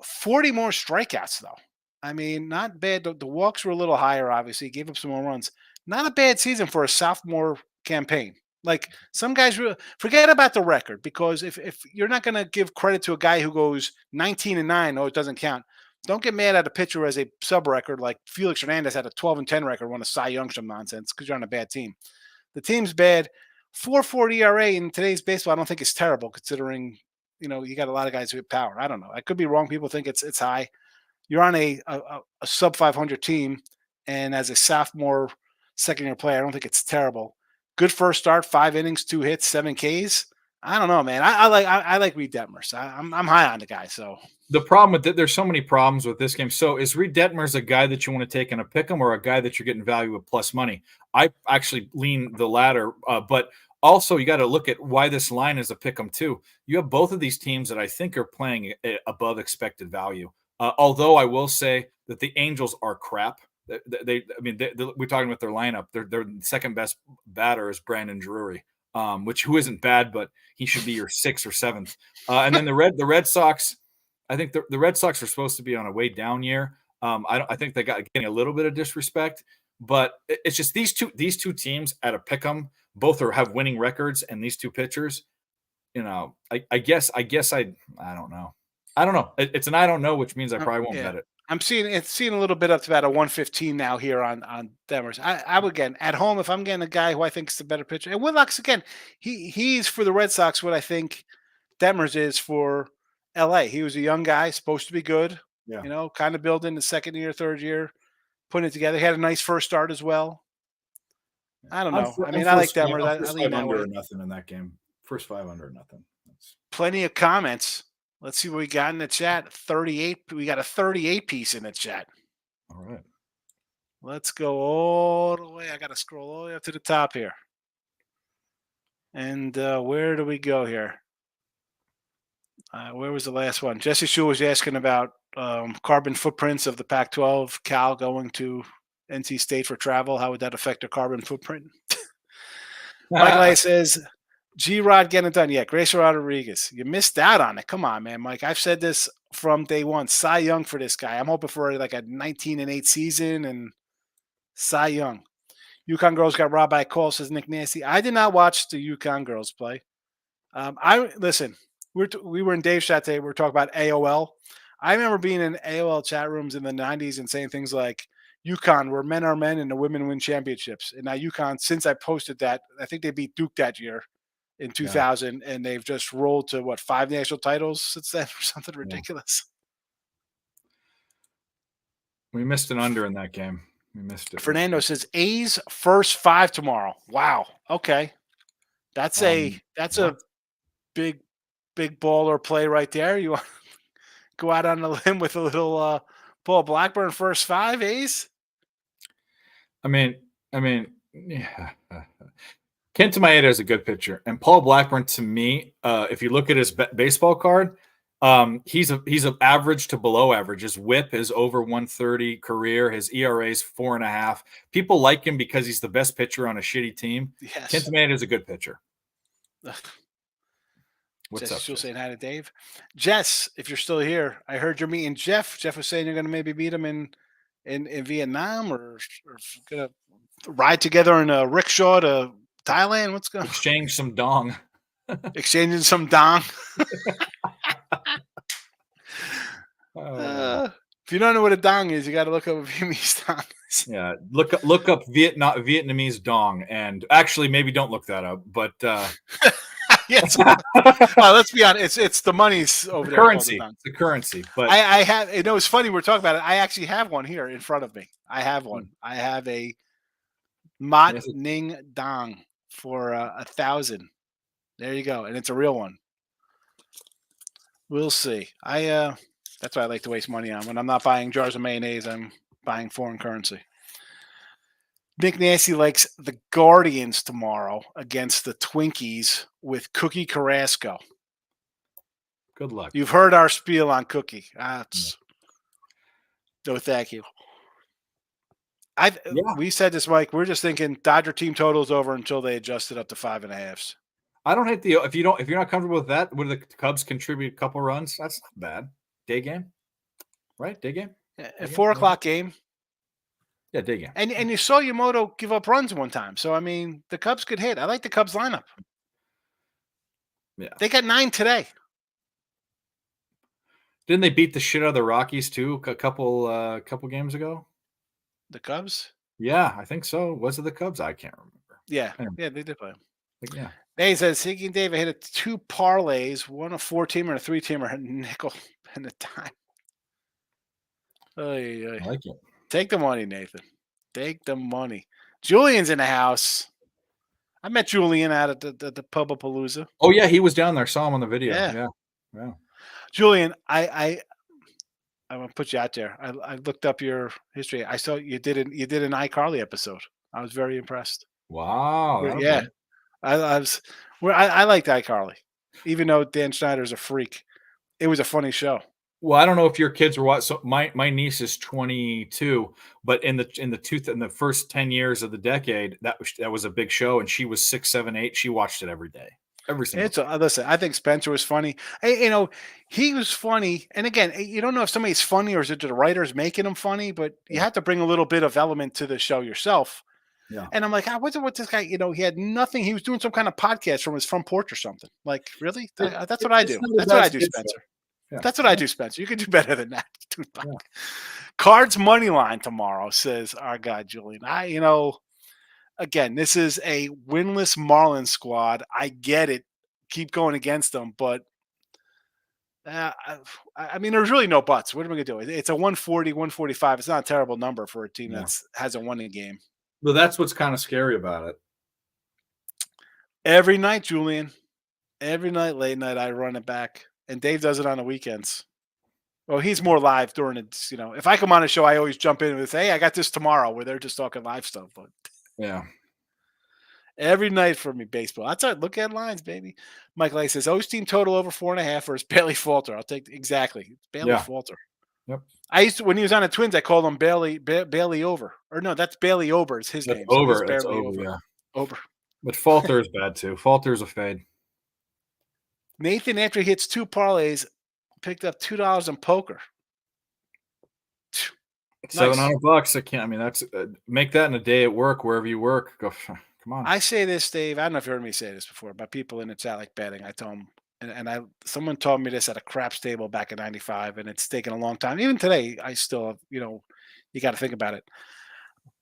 40 more strikeouts, though. I mean, not bad. The walks were a little higher, obviously. He gave up some more runs. Not a bad season for a sophomore campaign. Like some guys, forget about the record, because if you're not going to give credit to a guy who goes 19-9, oh, it doesn't count. Don't get mad at a pitcher as a sub record like Felix Hernandez had a 12-10 record, won a Cy Young, some nonsense because you're on a bad team. The team's bad. 4.40 ERA in today's baseball, I don't think it's terrible considering, you got a lot of guys who have power. I don't know. I could be wrong. People think it's high. You're on a sub 500 team, and as a sophomore, second-year player, I don't think it's terrible. Good first start, 5 innings, 2 hits, 7 Ks. I don't know, man. I like Reed Detmers. I'm high on the guy. So the problem with there's so many problems with this game. So is Reed Detmers a guy that you want to take in a pick'em or a guy that you're getting value with plus money? I actually lean the latter, but also you got to look at why this line is a pick'em too. You have both of these teams that I think are playing above expected value. Although I will say that the Angels are crap. We're talking about their lineup. Their second best batter is Brandon Drury, who isn't bad, but he should be your 6th or 7th. And then the Red Sox. I think the Red Sox are supposed to be on a way down year. I think they got getting a little bit of disrespect, but it's just these two teams at a pick'em both have winning records, and these two pitchers. I guess I don't know. I don't know. It's an I don't know, which means I probably won't bet it. I'm seeing a little bit up to about a 115 now here on Demers. I would, again, at home, if I'm getting a guy who I think is the better pitcher, and Whitlock's, again, he's for the Red Sox what I think Demers is for LA. He was a young guy, supposed to be good, kind of building the second year, third year, putting it together. He had a nice first start as well. I don't know. I like Demers. I lean that way. Under or nothing in that game. First 5 under or nothing. Plenty of comments. Let's see what we got in the chat. 38. We got a 38 piece in the chat. All right. Let's go all the way. I got to scroll all the way up to the top here. And where do we go here? Where was the last one? Jesse Shue was asking about carbon footprints of the Pac-12. Cal going to NC State for travel. How would that affect their carbon footprint? Mike Lai says, G-Rod getting it done. Yeah, Grace Rodriguez. You missed out on it. Come on, man, Mike. I've said this from day one. Cy Young for this guy. I'm hoping for like a 19-8 season and Cy Young. UConn girls got robbed by a call, says Nick Nasty. I did not watch the UConn girls play. Listen. We were in Dave's chat today. We were talking about AOL. I remember being in AOL chat rooms in the 90s and saying things like, UConn, where men are men and the women win championships. And now UConn, since I posted that, I think they beat Duke that year in 2000, and they've just rolled to, 5 national titles since then or something ridiculous. We missed an under in that game. We missed it. Fernando says, A's first 5 tomorrow. Wow. Okay. That's a big baller play right there. You want to go out on a limb with a little Paul Blackburn first 5 A's? I mean, yeah. Kenta Maeda is a good pitcher, and Paul Blackburn, to me, if you look at his baseball card, He's a average to below average. His WHIP is over 130 career. His ERA is 4.5. People like him because he's the best pitcher on a shitty team. Yes. Kent Maeda is a good pitcher. What's Jess up? Still saying hi to Dave. Jess, if you're still here, I heard you're meeting Jeff. Jeff was saying you're going to maybe meet him in Vietnam or going to ride together in a rickshaw to Thailand. What's going on? Exchange some dong. Exchanging some dong. If you don't know what a dong is, you got to look up a Vietnamese dong. Yeah, look up Vietnamese dong, and actually maybe don't look that up. But yes, let's be honest. It's the money's over there. Currency, the currency. But I have. You know, it's funny we're talking about it. I actually have one here in front of me. I have one. I have a Mat Ning Dong for 1,000. There you go, and it's a real one. We'll see. That's why I like to waste money on. When I'm not buying jars of mayonnaise, I'm buying foreign currency. Nick Nasty likes the Guardians tomorrow against the Twinkies with Cookie Carrasco. Good luck. You've heard our spiel on Cookie. No, thank you. We said this, Mike. We're just thinking Dodger team totals over until they adjust it up to 5.5s. I don't hate if you're not comfortable with that. Would the Cubs contribute a couple runs? That's not bad. Day game, right? Day game. A 4:00 game. Yeah, day game. And you saw Yamamoto give up runs one time. So I mean, the Cubs could hit. I like the Cubs lineup. Yeah, they got 9 today. Didn't they beat the shit out of the Rockies too a couple games ago? The Cubs? Yeah, I think so. Was it the Cubs? I can't remember. Yeah, yeah, they did play. Yeah. He says, Higgy and Dave, I hit 2 parlays, one a 4-teamer and a 3-teamer, a nickel and a dime. I like it. Take the money, Nathan. Take the money. Julian's in the house. I met Julian out at the Pubapalooza. Oh, yeah, he was down there. Saw him on the video. Yeah. Julian, I want to put you out there. I looked up your history. I saw you did an iCarly episode. I was very impressed. Wow. Yeah. I liked iCarly, even though Dan Schneider's a freak. It was a funny show. Well, I don't know if your kids were watching. So my niece is 22, but in the first 10 years of the decade, that was a big show, and she was 6, 7, 8. She watched it every day. Every single day. Listen, I think Spencer was funny. He was funny. And again, you don't know if somebody's funny or is it the writers making him funny, but you have to bring a little bit of element to the show yourself. Yeah. And I'm like, what's it with this guy? He had nothing. He was doing some kind of podcast from his front porch or something. Like, really? That's what I do. That's what I do, Spencer. Yeah. That's what I do, Spencer. You can do better than that. Yeah. Cards money line tomorrow, says our guy Julian. Again, this is a winless Marlins squad. I get it. Keep going against them, but I mean, there's really no buts. What are we going to do? It's a 140, 145. It's not a terrible number for a team that hasn't won a game. Well, that's what's kind of scary about it. Every night, Julian, every night, late night, I run it back. And Dave does it on the weekends. Well, he's more live during it. If I come on a show, I always jump in with, hey, I got this tomorrow, where they're just talking live stuff. But yeah. Every night for me, baseball. That's right. Look at lines, baby. Mike Lay says, O's team total over 4.5 or is Bailey Falter. I'll take exactly. Bailey Falter. Yep. I used to, when he was on the Twins, I called him Bailey over. Or no, that's Bailey Ober. It's his name. Over. That's over. Yeah. Over. But Falter is bad too. Falter's a fade. Nathan, after he hits 2 parlays, picked up $2 in poker. $700. I can't. I mean, that's make that in a day at work, wherever you work. Go. Come on. I say this, Dave. I don't know if you heard me say this before, but people in the chat like betting. I told them, and someone told me this at a craps table back in '95, and it's taken a long time. Even today, I still, you got to think about it.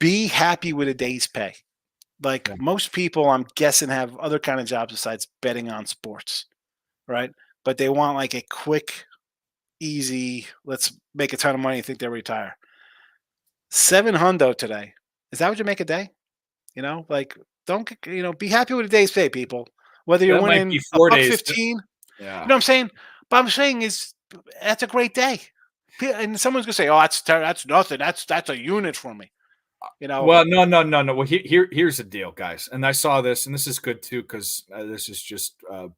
Be happy with a day's pay. Like most people, I'm guessing, have other kind of jobs besides betting on sports, right? But they want like a quick, easy, let's make a ton of money and think they'll retire. $700 today. Is that what you make a day? Don't be happy with a day's pay, people. Whether you're winning $1.15, you know what I'm saying? But I'm saying that's a great day. And someone's gonna say, "Oh, that's nothing. That's a unit for me." Well, no. Well, here's the deal, guys. And I saw this, and this is good too because this is just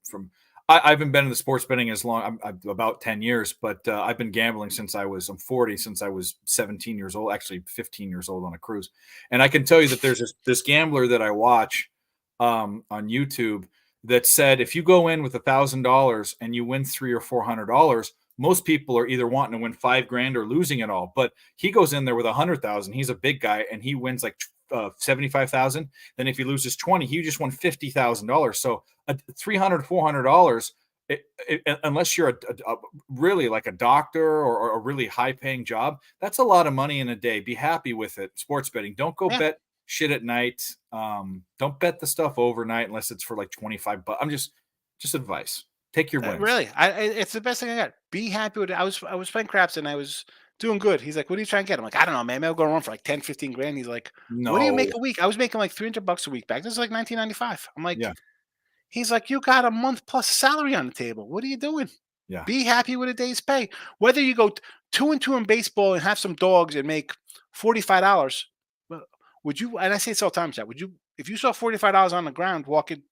from. I haven't been in the sports betting as long. I'm about 10 years, but I've been gambling I'm 40, since I was 17 years old, actually 15 years old on a cruise. And I can tell you that there's this gambler that I watch on YouTube that said if you go in with $1,000 and you win $300 or $400, most people are either wanting to win $5,000 or losing it all. But he goes in there with 100,000. He's a big guy and he wins like 75,000. Then if he loses 20, he just won $50,000. So $300, $400, unless you're really like a doctor or a really high paying job, that's a lot of money in a day. Be happy with it. Sports betting. Don't go bet shit at night. Don't bet the stuff overnight unless it's for like 25 bucks. I'm just advice. Take your wins. Really, it's the best thing I got. Be happy with it. I was playing craps and I was doing good. He's like, "What are you trying to get?" I'm like, "I don't know, man. Maybe I'll go around for like 10, 15 grand." He's like, "What do you make No. a week?" I was making like $300 a week back. This is like 1995. I'm like, Yeah. he's like, "You got a month plus salary on the table. What are you doing? Yeah. Be happy with a day's pay. Whether you go 2-2 in baseball and have some dogs and make $45, would you?" And I say this all the time, Chad. Would you, if you saw $45 on the ground walking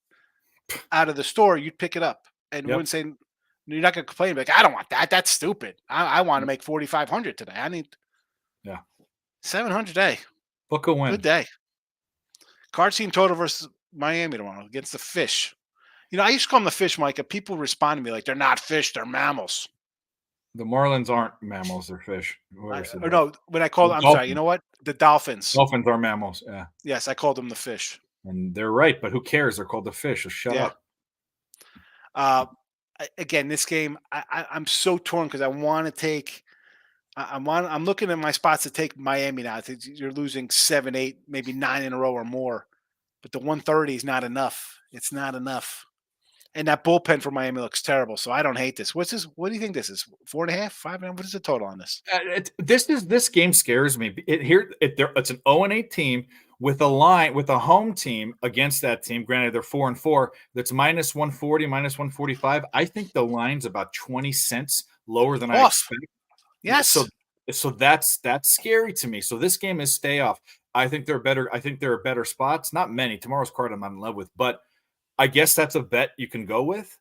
out of the store, you'd pick it up and Yep. wouldn't say, you're not gonna complain like, "I don't want that. That's stupid. I want to make 4,500 today. I need 700 a day. Book a win. Good day." Card team total versus Miami tomorrow against the Fish. I used to call them the Fish, Mike, and people respond to me like they're not fish, they're mammals. The Marlins aren't mammals; they're fish. Or no, when I call them, I'm sorry. You know what? The Dolphins. Dolphins are mammals. Yeah. Yes, I called them the Fish. And they're right, but who cares? They're called the Fish. So shut up. Again, this game, I'm so torn because I want to take. I'm looking at my spots to take Miami now. You're losing 7, 8, maybe 9 in a row or more, but the 130 is not enough. It's not enough, and that bullpen for Miami looks terrible. So I don't hate this. What's this? What do you think this is? 4.5, 5? What is the total on this? This game scares me. It's an 0-8 team with a home team against that team. Granted, they're 4-4. That's minus 140, minus 145. I think the line's about 20 cents lower than I expect. Yes. So that's scary to me. So this game is stay off. I think they're better. I think there are better spots. Not many. Tomorrow's card I'm not in love with, but I guess that's a bet you can go with.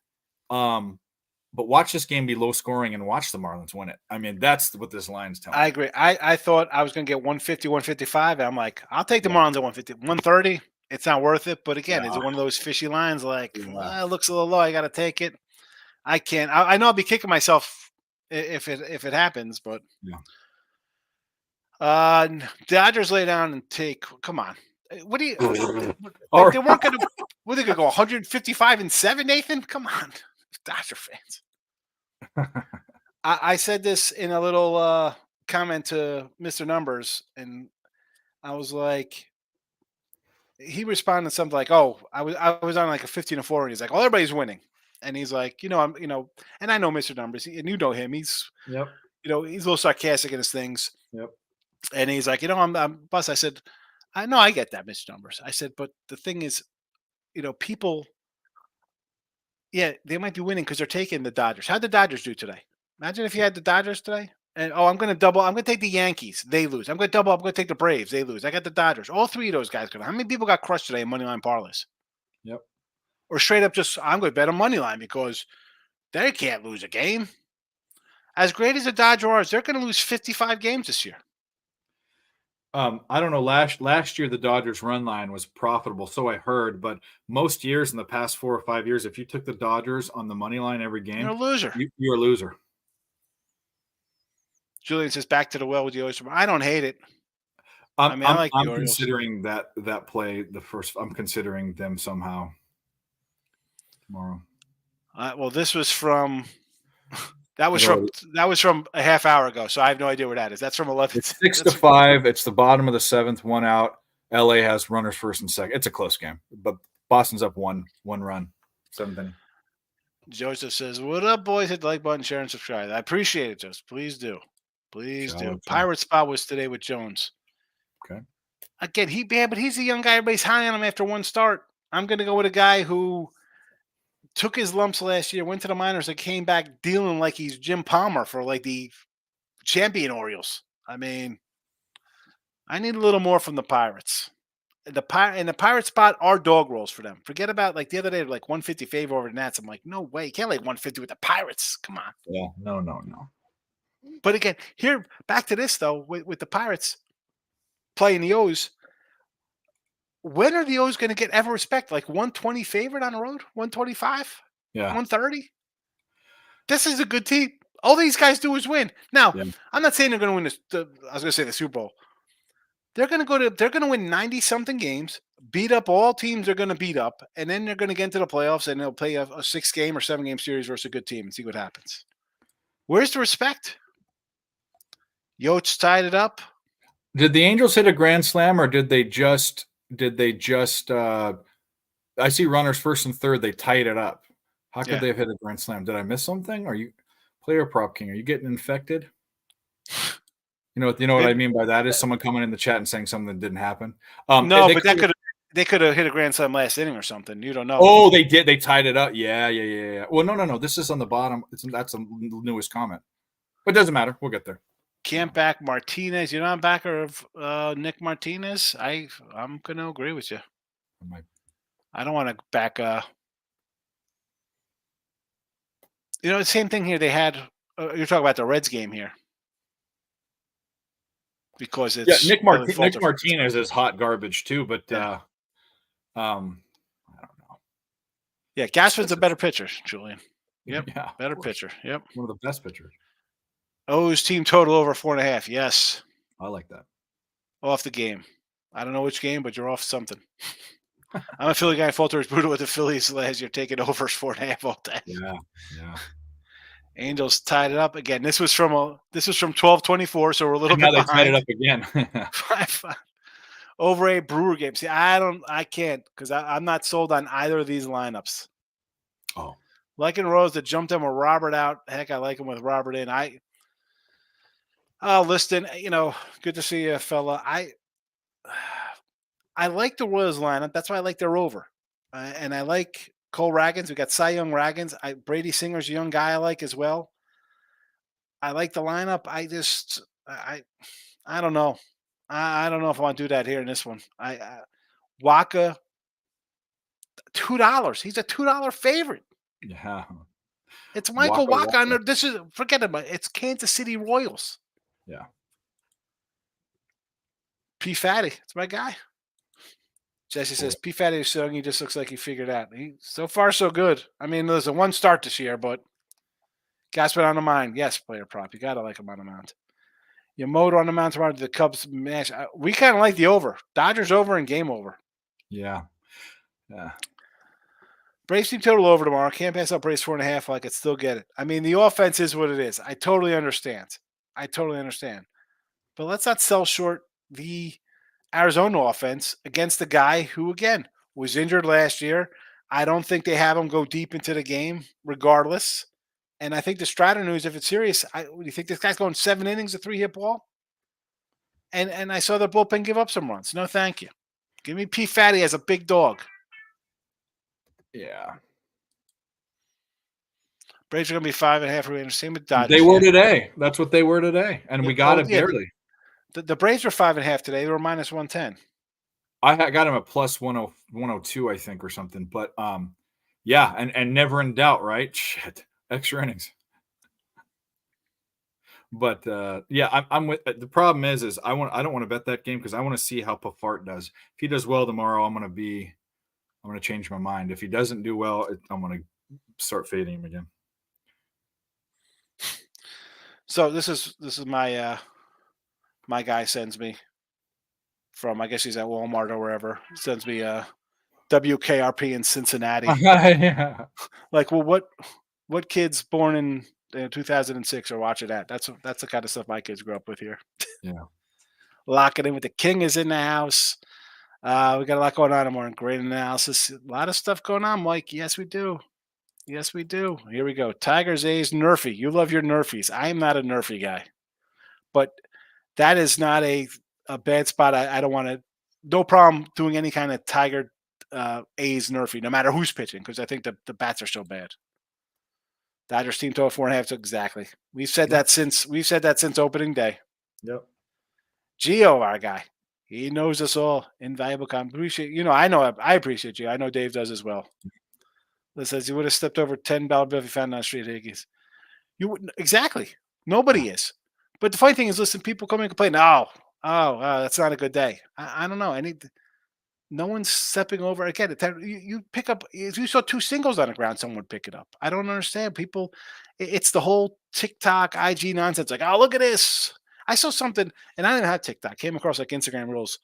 But watch this game be low scoring and watch the Marlins win it. I mean, that's what this line's telling me. I agree. I thought I was going to get 150, 155. And I'm like, I'll take the Marlins at 150. 130, it's not worth it. But again, is it one of those fishy lines like, it looks a little low, I got to take it? I can't. I know I'll be kicking myself if it happens, but Dodgers lay down and take. Come on. What do you? Like they weren't going to. Were they going to go 155-7, Nathan? Come on, Dodger fans. I said this in a little comment to Mr. Numbers, and I was like, he responded something like, "Oh, I was on like a 15-4," and he's like, "Oh, everybody's winning," and he's like, and I know Mr. Numbers, and you know him. He's he's a little sarcastic in his things. Yep. And he's like, I'm Bus. I said, I know I get that, Mr. Numbers. I said, but the thing is, people, they might be winning because they're taking the Dodgers. How'd the Dodgers do today? Imagine if you had the Dodgers today. And I'm going to double. I'm going to take the Yankees. They lose. I'm going to double. I'm going to take the Braves. They lose. I got the Dodgers. All three of those guys. How many people got crushed today in moneyline parlays? Yep. Or straight up just, I'm going to bet on moneyline because they can't lose a game. As great as the Dodgers are, they're going to lose 55 games this year. I don't know. Last year, the Dodgers run line was profitable, so I heard. But most years in the past 4 or 5 years, if you took the Dodgers on the money line every game, you're a loser. You're a loser. Julian says, back to the well with the Oilers. I don't hate it. I'm like the Orioles. considering that play the first. I'm considering them somehow tomorrow. Well, this was from. That was from a half hour ago, so I have no idea where that is. That's from 11. It's 6-5. It's the bottom of the 7th, 1 out. LA has runners first and second. It's a close game, but Boston's up one run. 7th inning. Joseph says, "What up, boys? Hit the like button, share, and subscribe. I appreciate it, Joseph. Please do, please do." Pirate spot was today with Jones. Okay. Again, but he's a young guy. Everybody's high on him after one start. I'm going to go with a guy who took his lumps last year, went to the minors, and came back dealing like he's Jim Palmer for like the champion Orioles. I mean, I need a little more from the Pirates. the Pirate spot are dog rolls for them. Forget about like the other day, like 150 favor over the Nats. I'm like, no way, you can't lay 150 with the Pirates. Come on. Yeah, no. But again, here back to this though, with the Pirates playing the O's. When are the O's going to get ever respect? Like 120 favorite on the road? 125? Yeah. 130? This is a good team. All these guys do is win. Now, Yeah. I'm not saying they're going to win I was going to say the Super Bowl. They're going to win 90 something games, beat up all teams they're going to beat up, and then they're going to get into the playoffs and they'll play a 6-game or 7-game series versus a good team and see what happens. Where's the respect? Yotes tied it up. Did the Angels hit a grand slam, or did they just I see runners first and third, they tied it up. How could they have hit a grand slam? Did I miss something? Are you player prop king? Are you getting infected? You know what I mean by that is someone coming in the chat and saying something that didn't happen. No, but they could have hit a grand slam last inning or something. You don't know. Oh, they did. They tied it up. Yeah. Well, no. This is on the bottom. That's the newest comment. But it doesn't matter. We'll get there. Can't back Martinez. You're not a backer of Nick Martinez. I'm going to agree with you. I don't want to back. The same thing here. They had. You're talking about the Reds game here. Because it's Nick Martinez is hot garbage too, but I don't know. Yeah, Gaspard's a better pitcher, Julian. Yep, yeah, better pitcher. Yep, one of the best pitchers. O's team total over 4.5. Yes, I like that. Off the game. I don't know which game, but you're off something. I'm a Philly guy. Falter was brutal with the Phillies last year, taking over 4.5 all day. Yeah. Angels tied it up again. This was from 12-24, so we're a little bit behind. They tied it up again. Over a Brewer game. See, I can't because I'm not sold on either of these lineups. Oh, Liking Rose that jumped in with Robert out. Heck, I like him with Robert in. Liston, good to see you, fella. I like the Royals lineup. That's why I like their over, and I like Cole Raggins. We got Cy Young Raggins. Brady Singer's a young guy I like as well. I like the lineup. I don't know. I don't know if I want to do that here in this one. Waka, $2. He's a $2 favorite. Yeah. It's Michael Waka. Forget about it. It's Kansas City Royals. Yeah. P. Fatty. It's my guy. Jesse says, P. Fatty is young. He just looks like he figured out. So far, so good. I mean, there's a one start this year, but Gaspard on the mound. Yes, player prop. You got to like him on the mound. Yamamoto on the mound tomorrow to the Cubs match. We kind of like the over. Dodgers over and game over. Yeah. Braves team total over tomorrow. Can't pass up Braves 4.5. I could still get it. I mean, the offense is what it is. I totally understand. But let's not sell short the Arizona offense against the guy who, again, was injured last year. I don't think they have him go deep into the game regardless. And I think the Strider news, if it's serious, do you think this guy's going 7 innings, a 3-hit ball? And I saw the bullpen give up some runs. No, thank you. Give me P. Fatty as a big dog. Yeah. Braves are going to be 5.5. Same with Dodgers. They were today. That's what they were today. And we got it barely. The Braves were 5.5 today. They were minus 110. I got him at plus 102, I think, or something. But yeah, and never in doubt, right? Shit. Extra innings. But yeah, I'm with. The problem is I don't want to bet that game because I want to see how Pafart does. If he does well tomorrow, I'm going to change my mind. If he doesn't do well, I'm going to start fading him again. So this is my my guy sends me from, I guess he's at Walmart or wherever. Sends me WKRP in Cincinnati. Yeah. Like, well, what kids born in 2006 are watching that? That's the kind of stuff my kids grew up with here. Yeah. Lock it in with the King is in the house. We got a lot going on tomorrow. Great analysis. A lot of stuff going on, Mike. Yes, we do. Here we go. Tigers, A's, Nerfy. You love your Nerfies. I am not a Nerfy guy. But that is not a bad spot. I don't want to – no problem doing any kind of Tiger A's Nerfy, no matter who's pitching, because I think the bats are so bad. Dodgers team total 4.5. Exactly. We've said that since opening day. Yep. Gio, our guy. He knows us all. Invaluable comment. I appreciate you. I know Dave does as well. That says you would have stepped over $10 bill if you found it on the street, Higgies. You wouldn't exactly. Nobody is. But the funny thing is, listen, people come and complain. That's not a good day. I don't know. No one's stepping over again. You pick up if you saw two singles on the ground, someone would pick it up. I don't understand. People, it's the whole TikTok, IG nonsense. Like, oh, look at this. I saw something, and I didn't have TikTok. Came across like Instagram Reels.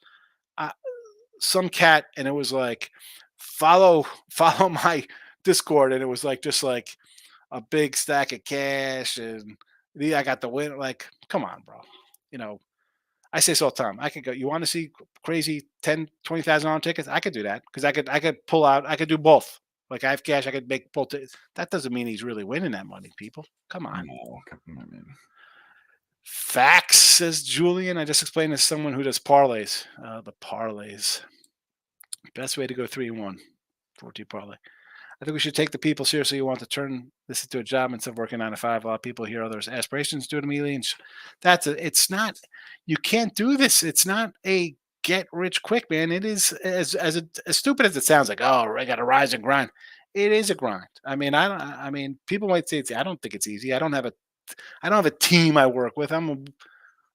Some cat, and it was like, follow my Discord, and it was like just like a big stack of cash, and I got the win. Like, come on, bro. I say this all the time. I could go. You want to see crazy 10, 20,000 on tickets? I could do that because I could pull out. I could do both. Like I have cash, I could make both. That doesn't mean he's really winning that money. People, come on. No, I mean, Facts, says Julian. I just explained to someone who does parlays. The parlays. Best way to go 3-1. 14 parlay. I think we should take the people seriously who want to turn this into a job instead of working 9 to 5. A lot of people hear others' aspirations do it immediately. And it's not, you can't do this. It's not a get rich quick, man. It is as stupid as it sounds like, oh, I got to rise and grind. It is a grind. I mean, people might say I don't think it's easy. I don't have a team I work with. I'm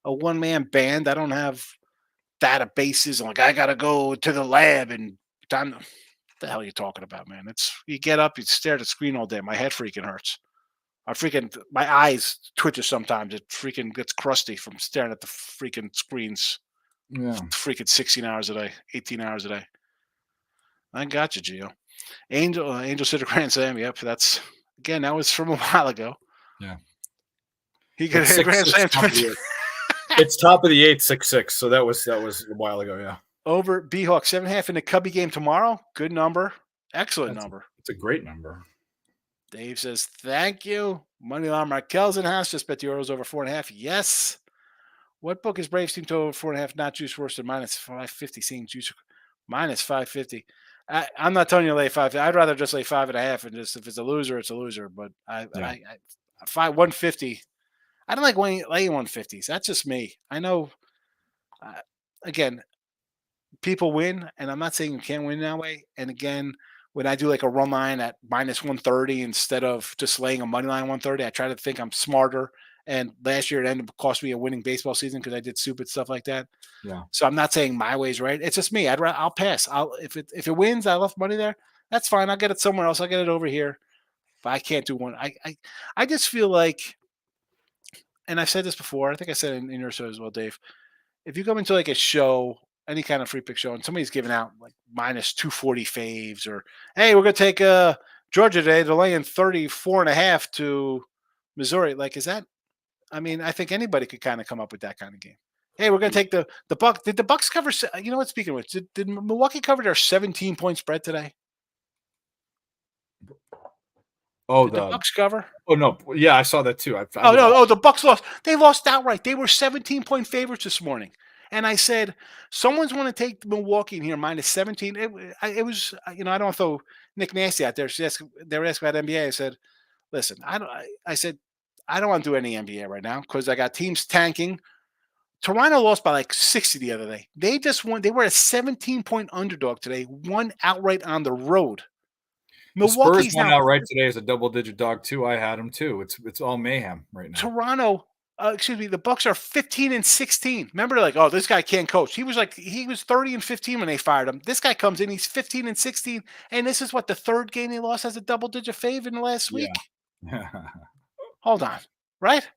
a one-man band. I don't have databases. I'm like, I got to go to the lab and time. The hell are you talking about, man? You get up, you stare at the screen all day. My head freaking hurts. My eyes twitches sometimes. It freaking gets crusty from staring at the freaking screens. yeah. Freaking 16 hours a day, 18 hours a day. I got you, Gio. Angel City Grand Slam. Yep, that was from a while ago. Yeah. He got a Grand Slam. It's top of the 866. So that was a while ago. Yeah. Over B-Hawk 7.5 in the Cubby game tomorrow. Good number. Excellent number. It's a great number. Dave says, thank you. Moneyline Markel's in house. Just bet the Orioles over 4.5. Yes. What book is Braves team total over 4.5? Not juice worse than minus 550. Seeing juice minus 550. I'm not telling you to lay 5. I'd rather just lay 5.5 and just if it's a loser, it's a loser. But I 150. I don't like laying 150s. That's just me. I know. Again, people win, and I'm not saying you can't win that way. And again, when I do like a run line at minus 130 instead of just laying a money line 130, I try to think I'm smarter. And last year it ended up cost me a winning baseball season because I did stupid stuff like that. Yeah. So I'm not saying my way's right. It's just me. I'll pass. If it wins, I left money there. That's fine. I'll get it somewhere else. I'll get it over here. But I can't do one. I just feel like, and I've said this before. I think I said it in your show as well, Dave. If you come into like a show, any kind of free pick show, and somebody's giving out like minus 240 faves, or hey, we're gonna take Georgia today. They're laying 34.5 to Missouri. Like, is that? I mean, I think anybody could kind of come up with that kind of game. Hey, we're gonna take the Buck. Did the Bucks cover? You know what? Speaking of which, did Milwaukee cover their 17-point spread today? Oh, did the Bucks cover? Oh no, yeah, I saw that too. The Bucks lost. They lost outright. They were 17-point favorites this morning. And I said, someone's want to take Milwaukee in here minus 17. It was, I don't throw Nick Nasty out there. They were asking about NBA. I said, listen, I don't want to do any NBA right now because I got teams tanking. Toronto lost by like 60 the other day. They just won. They were a 17-point underdog today, won outright on the road. Milwaukee's won outright today as a double-digit dog too. I had them too. It's all mayhem right now. Toronto. The Bucks are 15-16. Remember, like, oh, this guy can't coach. He was 30-15 when they fired him. This guy comes in, he's 15-16, and this is what the third game they lost as a double-digit fave in the last week. Hold on, right?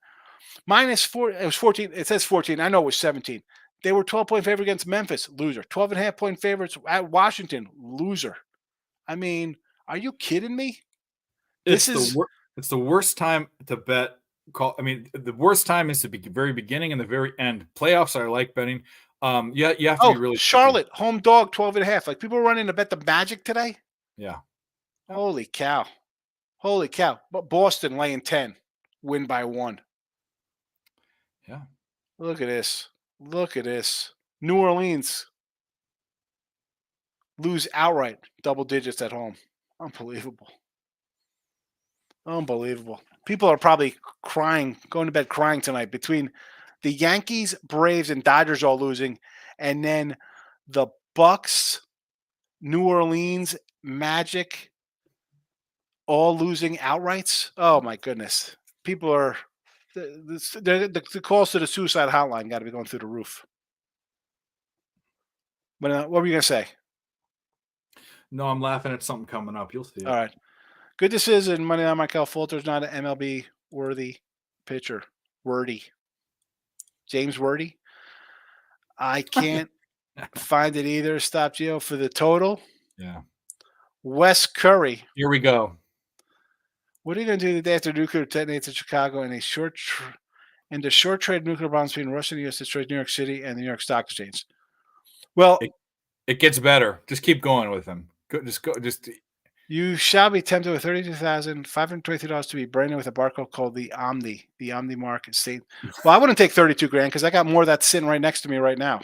Minus 4. It was 14. It says 14. I know it was 17. They were 12-point favorite against Memphis, loser. 12.5-point favorites at Washington, loser. I mean, are you kidding me? It's the worst time to bet. The worst time is the very beginning and the very end. Playoffs, I like betting. You have to be really Charlotte tricky. Home dog 12.5. Like people were running to bet the Magic today. Yeah. Holy cow! But Boston laying 10, win by 1. Yeah. Look at this. New Orleans lose outright, double digits at home. Unbelievable. People are probably crying, going to bed crying tonight between the Yankees, Braves, and Dodgers all losing and then the Bucks, New Orleans, Magic, all losing outrights. Oh my goodness, people are the calls to the suicide hotline got to be going through the roof. But what were you gonna say? No, I'm laughing at something coming up. You'll see it. All right, good decision. Money on Michael Fulter's not an MLB worthy pitcher. Wordy, James Wordy. I can't find it either. Stop Gio for the total. Yeah. Wes Curry. Here we go. What are you going to do the day after nuclear detonates in Chicago in a short trade nuclear bombs between Russia and the U.S. destroys New York City and the New York Stock Exchange? Well, it gets better. Just keep going with him. Just. You shall be tempted with $32,523 to be branded with a barcode called the Omni Mark State. Well, I wouldn't take $32,000 because I got more of that sitting right next to me right now.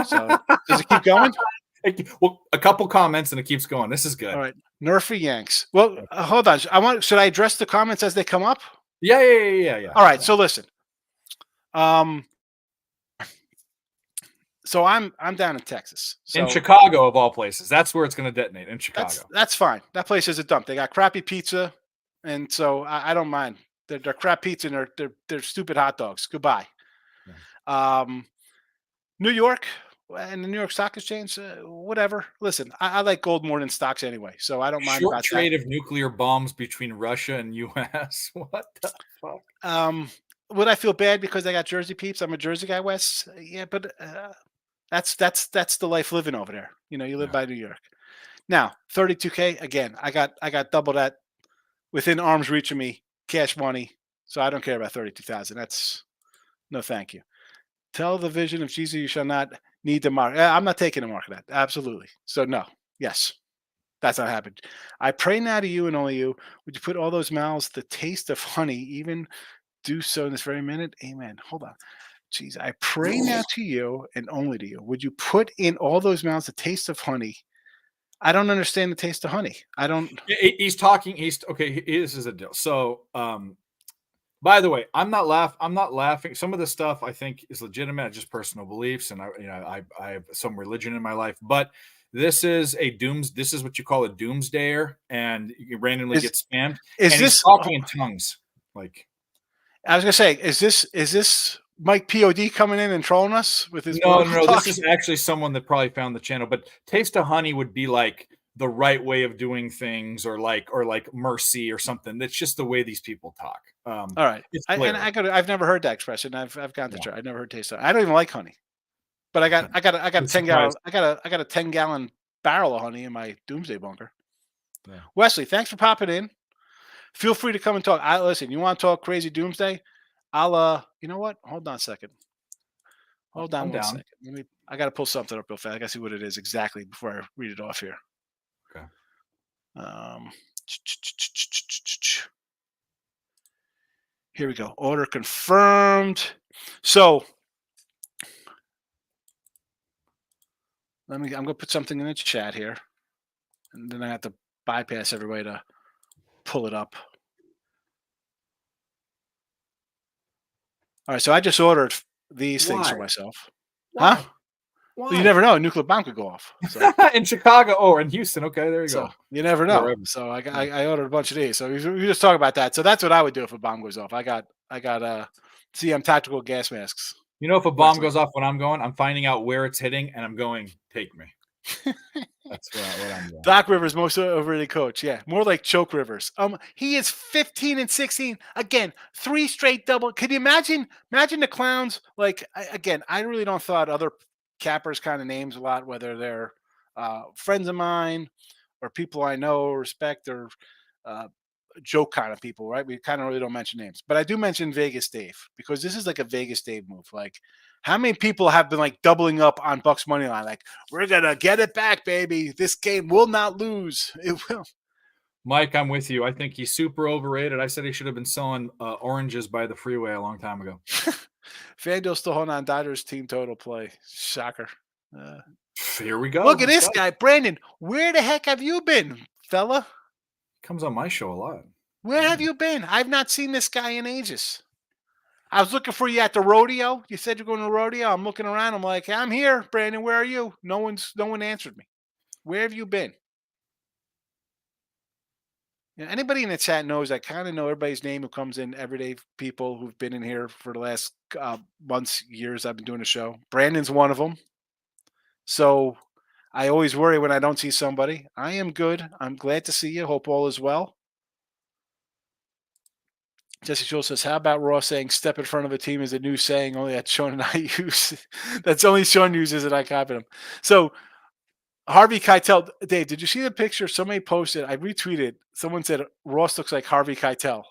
So does it keep going? Well, a couple comments and it keeps going. This is good. All right, Nerfy Yanks. Well, hold on. Should I address the comments as they come up? Yeah. All right. So listen. So I'm down in Texas. So in Chicago, of all places. That's where it's going to detonate, in Chicago. That's fine. That place is a dump. They got crappy pizza, and so I don't mind. They're crap pizza and they're stupid hot dogs. Goodbye. Yeah. New York and the New York Stock Exchange, whatever. Listen, I like gold more than stocks anyway, so I don't mind Short about trade that. of nuclear bombs between Russia and U.S. What the fuck? Would I feel bad because I got Jersey peeps? I'm a Jersey guy, Wes. Yeah, but that's the life living over there. You know, you live by New York. Now, $32,000 again. I got double that within arm's reach of me, cash money. So I don't care about 32,000. That's no, thank you. Tell the vision of Jesus you shall not need the mark. I'm not taking the mark of that. Absolutely. So no, yes, that's not happening. I pray now to you and only you. Would you put all those mouths the taste of honey, even do so in this very minute? Amen. Hold on. Jeez, I pray now to you and only to you. Would you put in all those mouths the taste of honey? I don't understand the taste of honey. I don't. He's talking. He's okay. This is a deal. So, by the way, I'm not laughing. Some of the stuff I think is legitimate, just personal beliefs, and I have some religion in my life. But this is This is what you call a doomsdayer, and you randomly get spammed. He's talking in tongues? Like, I was gonna say, is this Mike POD coming in and trolling us with his? No. This is actually someone that probably found the channel. But taste of honey would be like the right way of doing things, or like mercy or something. That's just the way these people talk. All right, I've never heard that expression. I've gone to try. I've never heard taste of. I don't even like honey, but I got a 10-gallon. I got a 10-gallon barrel of honey in my doomsday bunker. Yeah. Wesley, thanks for popping in. Feel free to come and talk. Listen, you want to talk crazy doomsday? I'll you know what? Hold on a second. Hold on one second. I gotta pull something up real fast. I gotta see what it is exactly before I read it off here. Okay. Here we go. Order confirmed. So I'm gonna put something in the chat here. And then I have to bypass everybody to pull it up. All right, so I just ordered these things for myself. Why? Huh? Why? Well, you never know. A nuclear bomb could go off. So. In Chicago or in Houston. Okay, there you go. You never know. Wherever. So I ordered a bunch of these. So we just talk about that. So that's what I would do if a bomb goes off. I got CM tactical gas masks. You know, if a bomb goes off when I'm going, I'm finding out where it's hitting, and I'm going, take me. That's what I'm doing. Doc Rivers, most overrated coach. Yeah, more like Choke Rivers. He is 15-16 again, 3 straight double. Can you imagine the clowns? Like I really don't thought other cappers kind of names a lot, whether they're friends of mine or people I know, respect, or joke kind of people, right? We kind of really don't mention names, but I do mention Vegas Dave because this is like a Vegas Dave move. Like, how many people have been like doubling up on Bucks money line? Like, we're gonna get it back, baby. This game will not lose. It will. Mike, I'm with you. I think he's super overrated. I said he should have been selling oranges by the freeway a long time ago. FanDuel still holding on Dodgers team total play. Shocker. Here we go. Look at this guy, Brandon. Where the heck have you been, fella? Comes on my show a lot. Where have you been? I've not seen this guy in ages. I was looking for you at the rodeo. You said you're going to the rodeo. I'm looking around. I'm like, I'm here, Brandon. Where are you? No one answered me. Where have you been? Anybody in the chat knows I kind of know everybody's name who comes in, everyday people who've been in here for the last months, years. I've been doing the show. Brandon's one of them. So I always worry when I don't see somebody. I am good. I'm glad to see you. Hope all is well. Jesse Schultz says, how about Ross saying step in front of a team is a new saying only that Sean and I use? That's only Sean uses and I copied him. So Harvey Keitel, Dave, did you see the picture? Somebody posted, I retweeted. Someone said Ross looks like Harvey Keitel.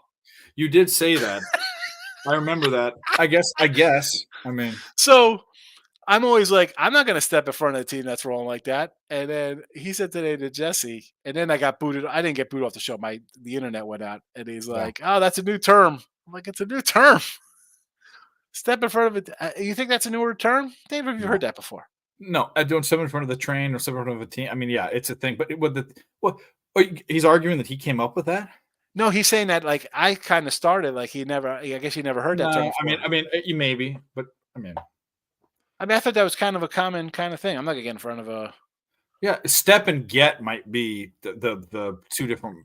You did say that. I remember that. I guess. I mean, so I'm always like, I'm not going to step in front of the team that's rolling like that. And then he said today to Jesse, and then I got booted. I didn't get booted off the show. The internet went out, and he's like, "Oh, that's a new term." I'm like, "It's a new term." Step in front of it. You think that's a newer term, Dave? Have you heard that before? No, I don't step in front of the train or step in front of a team. I mean, yeah, it's a thing. But he's arguing that he came up with that. No, he's saying that like I kind of started. Like he never. I guess he never heard that term before. I mean, you maybe, but I thought that was kind of a common kind of thing. I'm not gonna get in front of a. Yeah, step and get might be the two different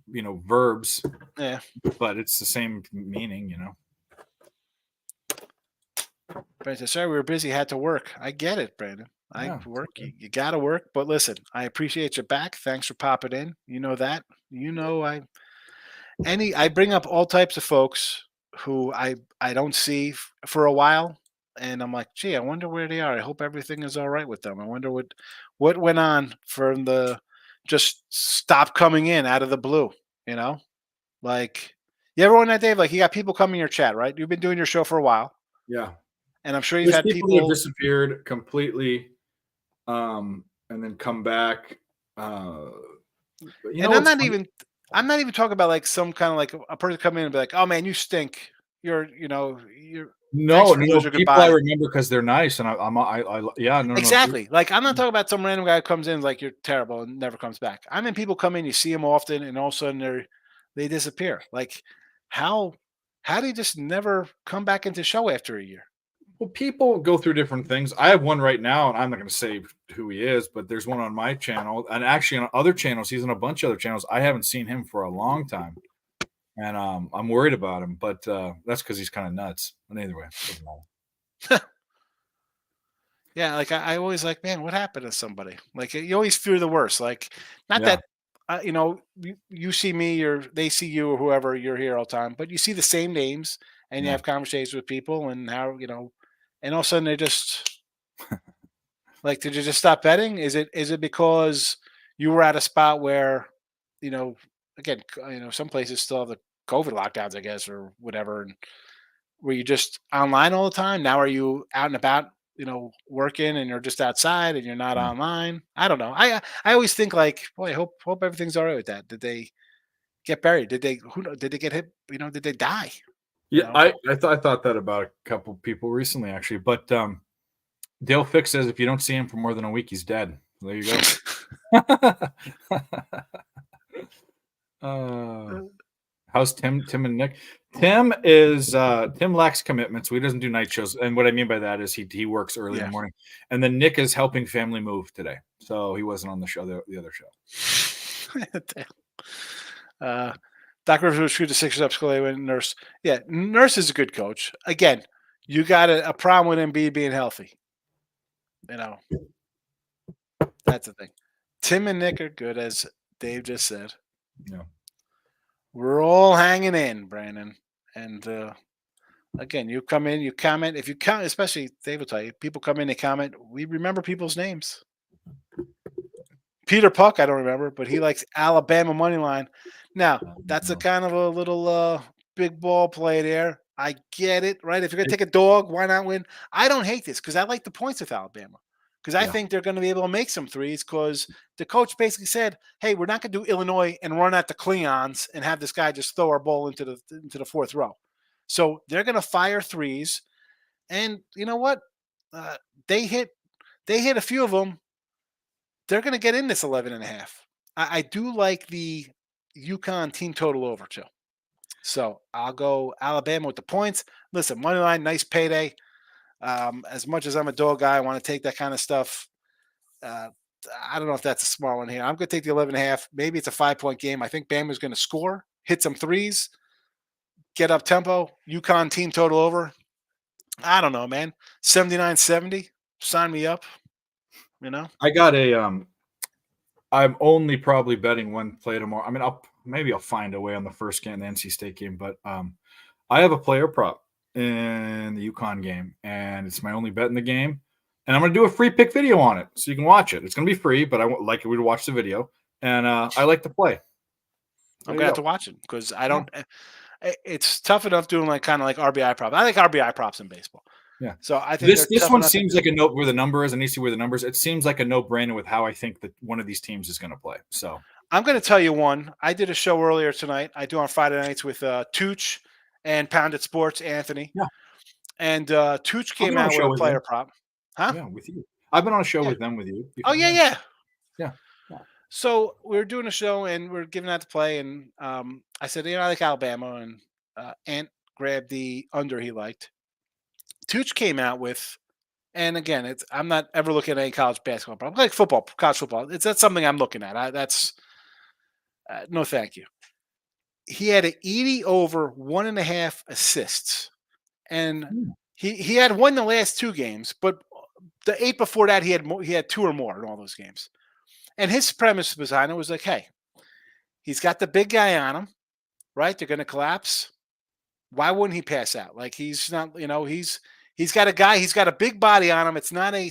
verbs. Yeah, but it's the same meaning, Brandon said, sorry, we were busy, had to work. I get it, Brandon. I work. Okay. You got to work. But listen, I appreciate you back. Thanks for popping in. You know that. I bring up all types of folks who I don't see for a while. And I'm like, gee, I wonder where they are. I hope everything is all right with them. I wonder what went on from the just stop coming in out of the blue, Like, you ever wonder that, Dave? Like, you got people coming in your chat, right? You've been doing your show for a while. Yeah. And I'm sure you've had people that have disappeared completely and then come back. I'm not even talking about like some kind of like a person coming in and be like, oh man, you stink. You're no people I remember because they're nice and exactly. No. Like I'm not talking about some random guy who comes in like you're terrible and never comes back. I mean, people come in, you see them often, and all of a sudden they disappear. Like how do you just never come back into show after a year? Well, people go through different things. I have one right now, and I'm not going to say who he is, but there's one on my channel, and actually on other channels. He's on a bunch of other channels. I haven't seen him for a long time, and I'm worried about him. But that's because he's kind of nuts. But either way, doesn't matter. Yeah, like I always like, man, what happened to somebody? Like you always fear the worst. Like not that you see me or they see you or whoever, you're here all the time, but you see the same names and you have conversations with people and how and all of a sudden they just like, did you just stop betting? Is it because you were at a spot where again, some places still have the COVID lockdowns, I guess, or whatever, and were you just online all the time? Now are you out and about? Working and you're just outside and you're not online. I don't know. I always think like, boy, I hope everything's all right with that. Did they get buried? Did they get hit? Did they die? Yeah, I thought that about a couple people recently actually, but Dale Fix says if you don't see him for more than a week, he's dead. There you go. How's Tim and Nick? Tim lacks commitment, so he doesn't do night shows. And what I mean by that is he works early in the morning. And then Nick is helping family move today, so he wasn't on the show, the other show. Doc Rivers would shoot the Sixers up. Nurse, yeah, Nurse is a good coach. Again, you got a problem with Embiid being healthy. That's the thing. Tim and Nick are good, as Dave just said. Yeah. We're all hanging in, Brandon. And again, you come in, you comment. If you count, especially Dave will tell you, people come in, they comment. We remember people's names. Peter Puck, I don't remember, but he likes Alabama money line. Now, that's a kind of a little big ball play there. I get it, right? If you're going to take a dog, why not win? I don't hate this because I like the points with Alabama. Because I think they're going to be able to make some threes because the coach basically said, hey, we're not going to do Illinois and run at the Cleons and have this guy just throw our ball into the fourth row. So they're going to fire threes. And you know what? They hit a few of them. They're going to get in this 11.5. I do like the UConn team total over too. So I'll go Alabama with the points. Listen, money line, nice payday. As much as I'm a dog guy, I want to take that kind of stuff. Uh, I don't know if that's a smart one here. I'm going to take the 11.5. Maybe it's a 5-point game. I think Bama's going to score, hit some threes, get up tempo. UConn team total over. I don't know, man. 79-70. Sign me up. You know, I got I'm only probably betting one play tomorrow. I mean, I'll find a way on the first game, the NC State game, but I have a player prop in the UConn game, and it's my only bet in the game. And I'm going to do a free pick video on it, so you can watch it. It's going to be free, but I would like you to watch the video, and I like to play. I'm going to have to watch it because I don't. It's tough enough doing kind of like RBI props. I like RBI props in baseball. Yeah. So I think this one seems like a note where the number is. I need to see where the numbers. It seems like a no-brainer with how I think that one of these teams is going to play. So I'm going to tell you one. I did a show earlier tonight. I do on Friday nights with Tooch and Pounded Sports, Anthony. Yeah. And Tooch came out with a player prop. Huh? Yeah, with you. I've been on a show with them with you. Oh, yeah. Yeah. So we were doing a show and we are giving out to play. And I said, I like Alabama. And Ant grabbed the under he liked. Tooch came out with, and again, I'm not ever looking at any college basketball prop. Like football, college football. That's something I'm looking at. That's no thank you. He had an Edie over 1.5 assists. And he had won the last 2 games, but the 8 before that he had 2 or more in all those games. And his premise behind it was like, hey, he's got the big guy on him, right? They're going to collapse. Why wouldn't he pass out? Like he's not, he's got a guy, he's got a big body on him. It's not a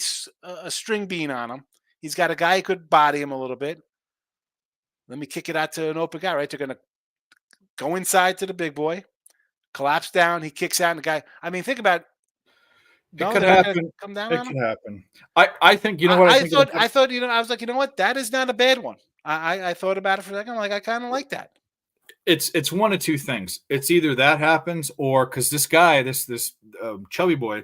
string bean on him. He's got a guy who could body him a little bit. Let me kick it out to an open guy, right? They're going to go inside to the big boy, collapse down. He kicks out, and the guy. I mean, think about. It could happen. Come down. It could happen. I think what I thought. I was like, you know what? That is not a bad one. I thought about it for a second. I'm like, I kind of like that. It's one of two things. It's either that happens, or because this guy, this chubby boy.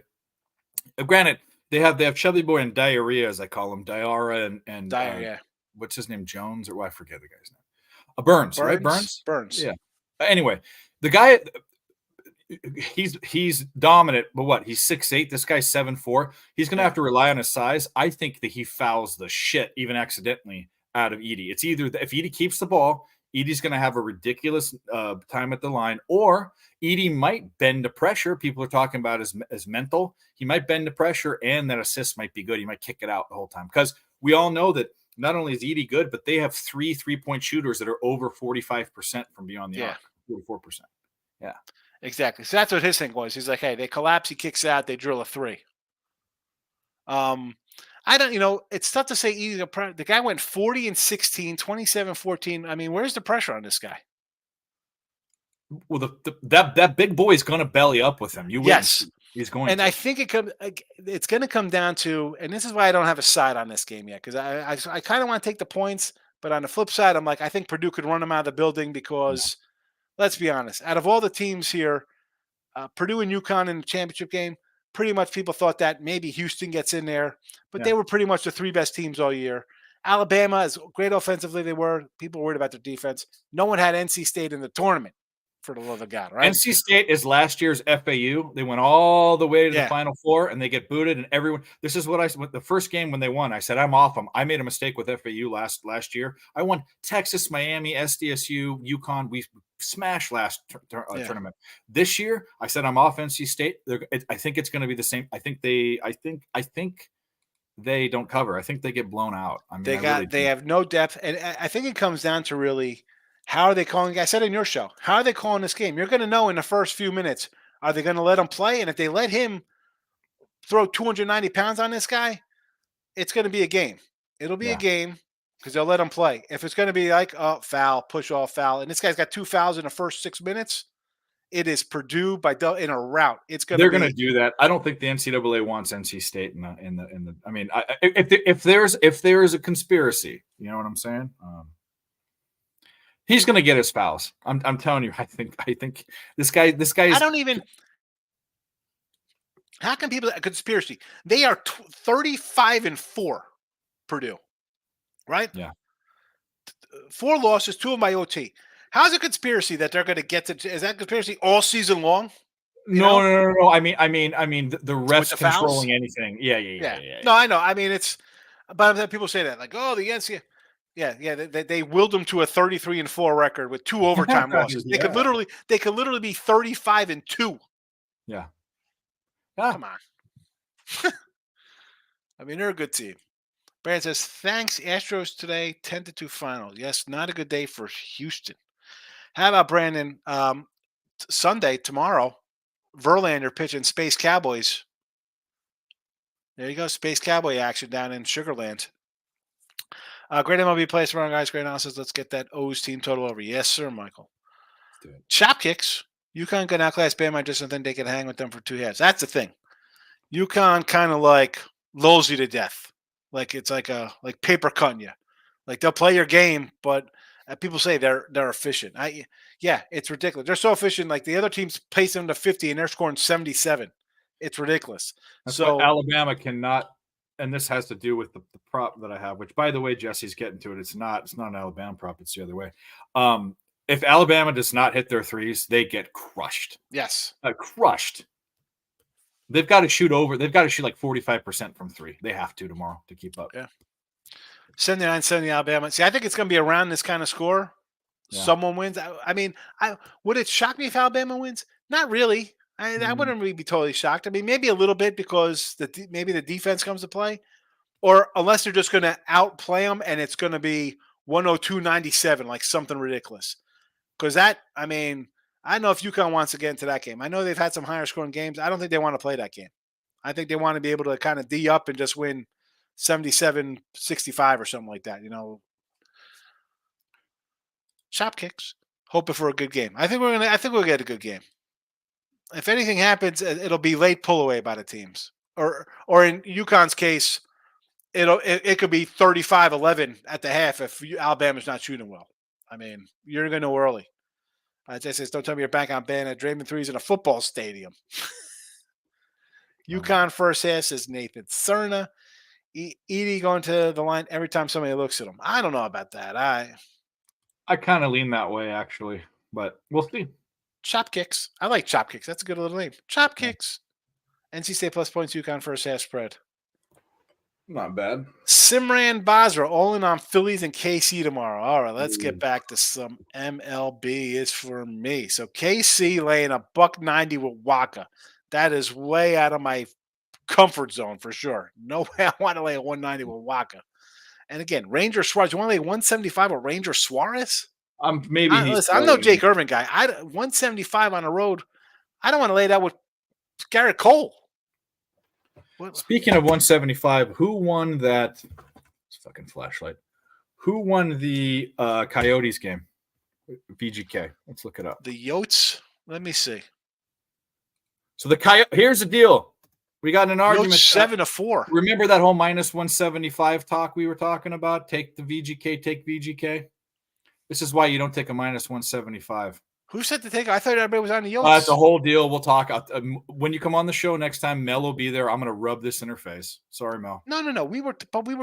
Granted, they have chubby boy and diarrhea, as I call him, diarrhea and diarrhea. What's his name? Jones, or I forget the guy's name. Burns, right? Burns. Yeah. Anyway, the guy, he's dominant, but what? He's 6'8". This guy's 7'4". He's going to have to rely on his size. I think that he fouls the shit, even accidentally, out of Edie. It's either if Edie keeps the ball, Edie's going to have a ridiculous time at the line, or Edie might bend to pressure. People are talking about as mental. He might bend to pressure, and that assist might be good. He might kick it out the whole time, because we all know that not only is Edie good, but they have 3 3-point shooters that are over 45% from beyond the arc, 44%. Yeah, exactly. So that's what his thing was. He's like, hey, they collapse, he kicks out, they drill a 3. I don't, it's tough to say either. The guy went 40-16, 27-14. I mean, where's the pressure on this guy? Well, that big boy is going to belly up with him. Yes, he's going. And to. I think it's going to come down to, and this is why I don't have a side on this game yet, because I kind of want to take the points, but on the flip side, I'm like, I think Purdue could run them out of the building because, let's be honest, out of all the teams here, Purdue and UConn in the championship game, pretty much people thought that maybe Houston gets in there, but they were pretty much the 3 best teams all year. Alabama, as great offensively they were, people were worried about their defense. No one had NC State in the tournament, for the love of God, right? NC State is last year's FAU. They went all the way to the Final Four, and they get booted. And everyone, this is what I said. The first game when they won, I said, I'm off them. I made a mistake with FAU last year. I won Texas, Miami, SDSU, UConn. We smashed last tournament. This year, I said, I'm off NC State. I think it's going to be the same. I think they don't cover. I think they get blown out. I mean, they have no depth. And I think it comes down to really, how are they calling? I said in your show, how are they calling this game? You're going to know in the first few minutes. Are they going to let him play? And if they let him throw 290 pounds on this guy, it's going to be a game. It'll be a game because they'll let him play. If it's going to be like, foul, push off, foul, and this guy's got 2 fouls in the first 6 minutes, it is Purdue in a route. They're going to do that. I don't think the NCAA wants NC State in the. I mean, if there's a conspiracy, you know what I'm saying? He's going to get his fouls. I'm telling you. I think this guy. I don't even. How can people a conspiracy? They are 35-4, Purdue, right? Yeah. 4 losses, 2 of my OT. How's a conspiracy that they're going to get to? Is that conspiracy all season long? No. I mean, the With refs the fouls? controlling anything. Yeah. No, I know. I mean, it's, but people say that like, oh, the NCAA. Yeah. They willed them to a 33-4 record with 2 overtime losses. They could literally be 35-2. Yeah. Come on. I mean, they're a good team. Brandon says, thanks, Astros today, 10-2 final. Yes, not a good day for Houston. How about Brandon? Sunday, tomorrow, Verlander pitching Space Cowboys. There you go, Space Cowboy action down in Sugarland. Great MLB plays tomorrow, guys. Great analysis. Let's get that O's team total over. Yes, sir, Michael. Chop kicks. UConn can outclass Bama. I just don't think they can hang with them for 2 halves. That's the thing. UConn kind of like lulls you to death. Like it's like paper cutting you. Like they'll play your game, but people say they're efficient. It's ridiculous. They're so efficient. Like the other teams pace them to 50 and they're scoring 77. It's ridiculous. That's so why Alabama cannot, and this has to do with the prop that I have, which by the way, Jesse's getting to it. It's not an Alabama prop. It's the other way. If Alabama does not hit their threes, they get crushed. Yes. Crushed. They've got to shoot like 45% from 3. They have to tomorrow to keep up. Yeah. 79-70 Alabama. See, I think it's going to be around this kind of score. Yeah. Someone wins. I mean, would it shock me if Alabama wins? Not really. I wouldn't really be totally shocked. I mean, maybe a little bit because maybe the defense comes to play. Or unless they're just going to outplay them and it's going to be 102-97, like something ridiculous. Because I don't know if UConn wants to get into that game. I know they've had some higher scoring games. I don't think they want to play that game. I think they want to be able to kind of D up and just win 77-65 or something like that. Chop kicks. Hoping for a good game. I think we'll get a good game. If anything happens, it'll be late pull away by the teams. Or in UConn's case, it could be 35-11 at the half if Alabama's not shooting well. I mean, you're going to know early. Jay says, don't tell me you're back on ban at Draymond threes in a football stadium. UConn first half, says Nathan Cerna. Edie going to the line every time somebody looks at him. I don't know about that. I kind of lean that way, actually, but we'll see. Chop kicks. I like chop kicks. That's a good little name. Chop kicks. NC State plus points, UConn first half spread. Not bad. Simran Basra all in on Phillies and KC tomorrow. All right, let's get back to some MLB is for me. So KC laying $190 with Waka. That is way out of my comfort zone for sure. No way I want to lay a 190 with Waka. And again, Ranger Suarez. You want to lay 175 with Ranger Suarez? Listen, I'm no Jake Irvin guy. 175 on the road. I don't want to lay that with Garrett Cole. Speaking of 175, who won that? It's fucking flashlight. Who won the Coyotes game? VGK. Let's look it up. The Yotes. Let me see. So here's the deal. We got in an argument. 7-4. Remember that whole minus 175 talk we were talking about? Take the VGK, take VGK. This is why you don't take a minus 175. Who said to take it? I thought everybody was on the Yotes. That's a whole deal. We'll talk. When you come on the show next time, Mel will be there. I'm going to rub this in her face. Sorry, Mel. No. We were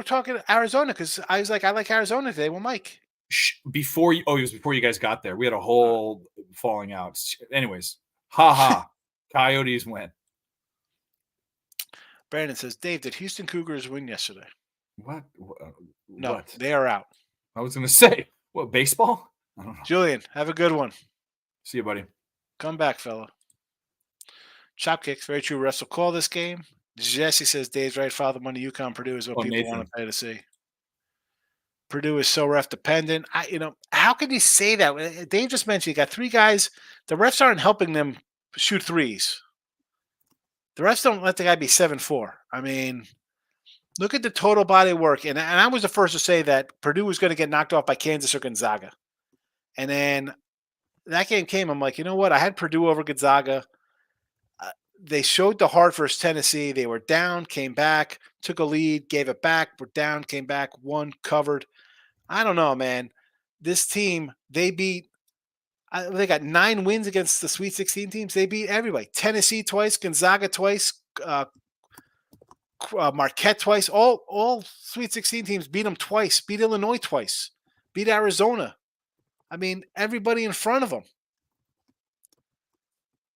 talking Arizona because I was like, I like Arizona today with Mike. Before you guys got there. We had a whole falling out. Anyways, Coyotes win. Brandon says, Dave, did Houston Cougars win yesterday? What? No, what? They are out. I was going to say, what, baseball? I don't know. Julian, have a good one. See you, buddy. Come back, fella. Chop kicks. Very true. Russell call this game. Jesse says, Dave's right. Follow the money. UConn Purdue is what people Nathan want to pay to see. Purdue is so ref dependent. How can you say that? Dave just mentioned you got 3 guys. The refs aren't helping them shoot threes. The refs don't let the guy be 7-4. I mean, look at the total body of work. And I was the first to say that Purdue was going to get knocked off by Kansas or Gonzaga. And then that game came. I'm like, you know what? I had Purdue over Gonzaga. They showed the heart versus Tennessee. They were down, came back, took a lead, gave it back, were down, came back, won, covered. I don't know, man. This team, they got 9 wins against the Sweet 16 teams. They beat everybody. Tennessee twice, Gonzaga twice, Marquette twice. All Sweet 16 teams beat them twice. Beat Illinois twice. Beat Arizona. I mean, everybody in front of them.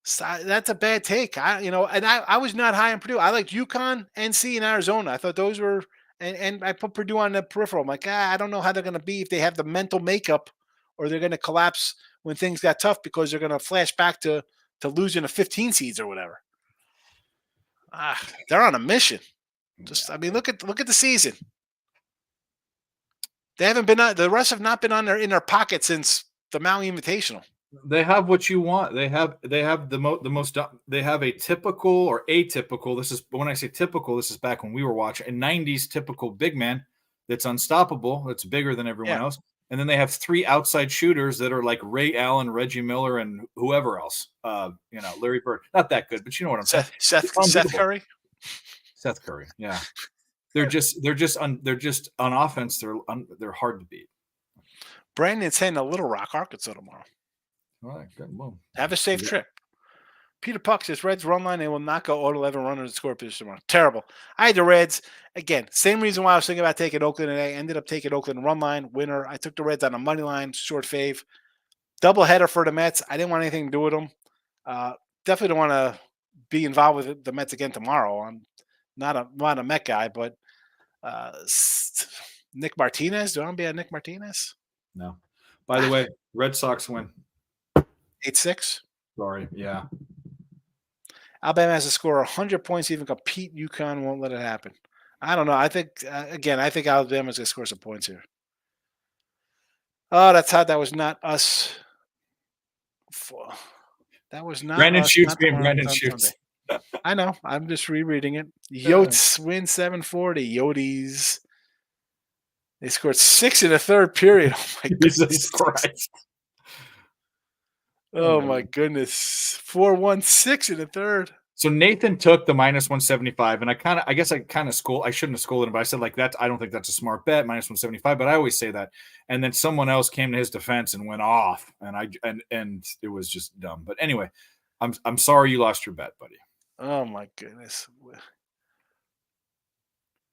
So that's a bad take. I was not high on Purdue. I liked UConn, NC, and Arizona. I thought those were, and I put Purdue on the peripheral. I'm like, I don't know how they're going to be if they have the mental makeup, or they're going to collapse when things got tough because they're going to flash back to losing a 15 seeds or whatever. They're on a mission. I mean, look at the season. They haven't been on. The rest have not been in their pocket since the Maui Invitational. They have what you want. They have the most. They have a typical or atypical. This is when I say typical. This is back when we were watching a '90s typical big man that's unstoppable. That's bigger than everyone else. And then they have 3 outside shooters that are like Ray Allen, Reggie Miller, and whoever else. Larry Bird. Not that good, but you know what I'm saying. Seth Curry. Seth Curry. Yeah. They're just on offense. They're hard to beat. Brandon's heading to Little Rock, Arkansas tomorrow. All right, good. Well, have a safe trip. Peter Puck says Reds run line. They will not go 0-11 runners to score position tomorrow. Terrible. I had the Reds again. Same reason why I was thinking about taking Oakland today. Ended up taking Oakland run line winner. I took the Reds on a money line short fave. Double header for the Mets. I didn't want anything to do with them. Definitely don't want to be involved with the Mets again tomorrow. I'm not a Met guy, but Nick Martinez. Do I want to be a Nick Martinez? No. By the way, Red Sox win. 8-6. Sorry. Yeah. Alabama has to score 100 points to even compete. UConn won't let it happen. I don't know. I think, I think Alabama's going to score some points here. Oh, that's hot. That was not us. That was not Brandon us. Shoots being Brandon Shoots. I know. I'm just rereading it. Yotes win 740. Yotes. They scored 6 in the third period. Oh, my Jesus Christ. Oh, my goodness. 4-1-6 in the third. So Nathan took the -175, and I guess I shouldn't have scolded him, but I said like that. I don't think that's a smart bet, -175. But I always say that. And then someone else came to his defense and went off, and it was just dumb. But anyway, I'm sorry you lost your bet, buddy. Oh my goodness.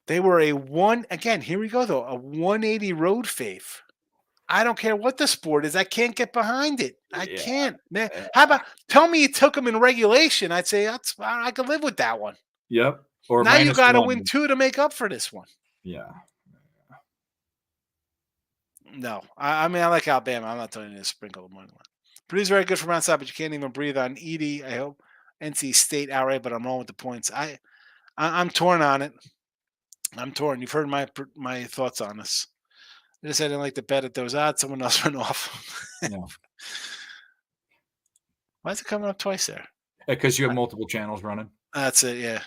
They were here we go though, a 180 road fave. I don't care what the sport is. I can't get behind it. I can't. Man, how about tell me you took them in regulation? I'd say I could live with that one. Yep. Or now you got to win 2 to make up for this one. Yeah. No, I mean I like Alabama. I'm not telling you to sprinkle the money line. Purdue's very good from outside, but you can't even breathe on Edie. I hope NC State outright, but I'm wrong with the points. I'm torn on it. I'm torn. You've heard my thoughts on this. I just didn't like to bet at those odds. Someone else went off. Yeah. Why is it coming up twice there? Because you have multiple channels running. That's it. Yeah.